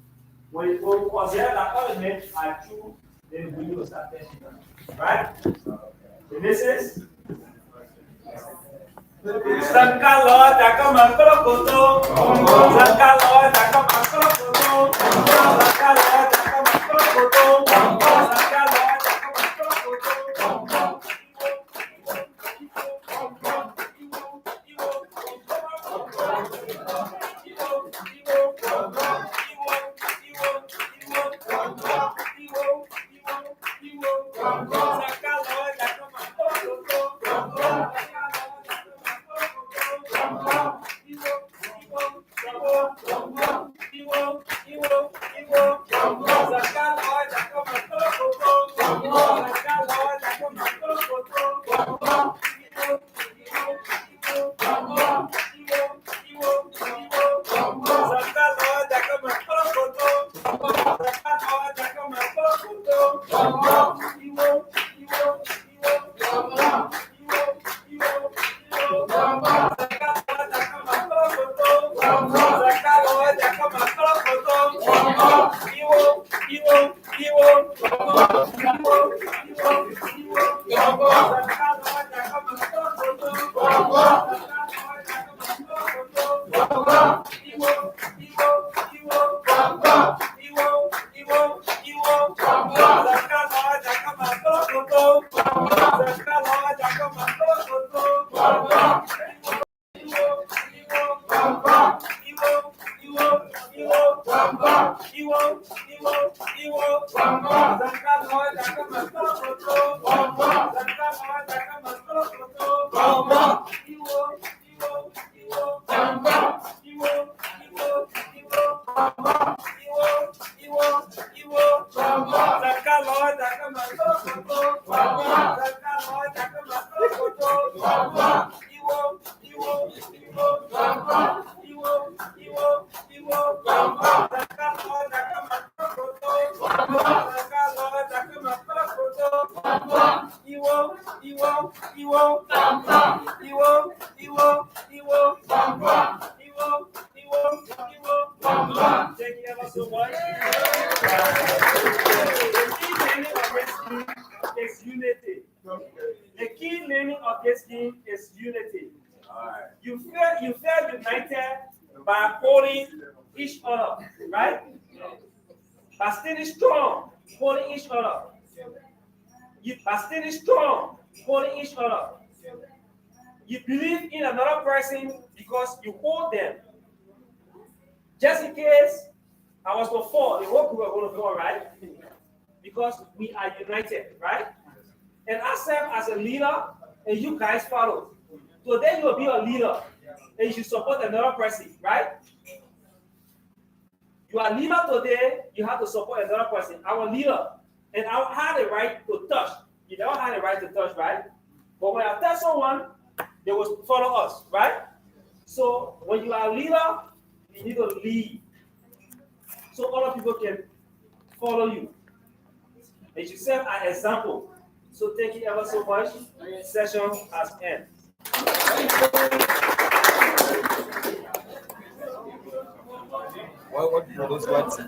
C: when it consider that all the men are true, then we will start touching them. Right? The missus. Sankalo, Takama Krokoto. Sankalo, Takama Krokoto. Sankalo, Takama Krokoto. Sankalo, Takama Krokoto. You feel united by holding each other, right? By standing strong, holding each other. By standing strong, holding each other. You believe in another person because you hold them. Just in case I was to fall, the whole group are going to fall, right? Because we are united, right? And I serve as a leader, and you guys follow. Today you will be a leader, and you should support another person, right? You are leader today, you have to support another person. Our leader, and I had the right to touch. You never had the right to touch, right? But when I touch someone, they will follow us, right? So when you are a leader, you need to lead, so other people can follow you. And you serve an example. So thank you ever so much. Session has ended.
U: What those words?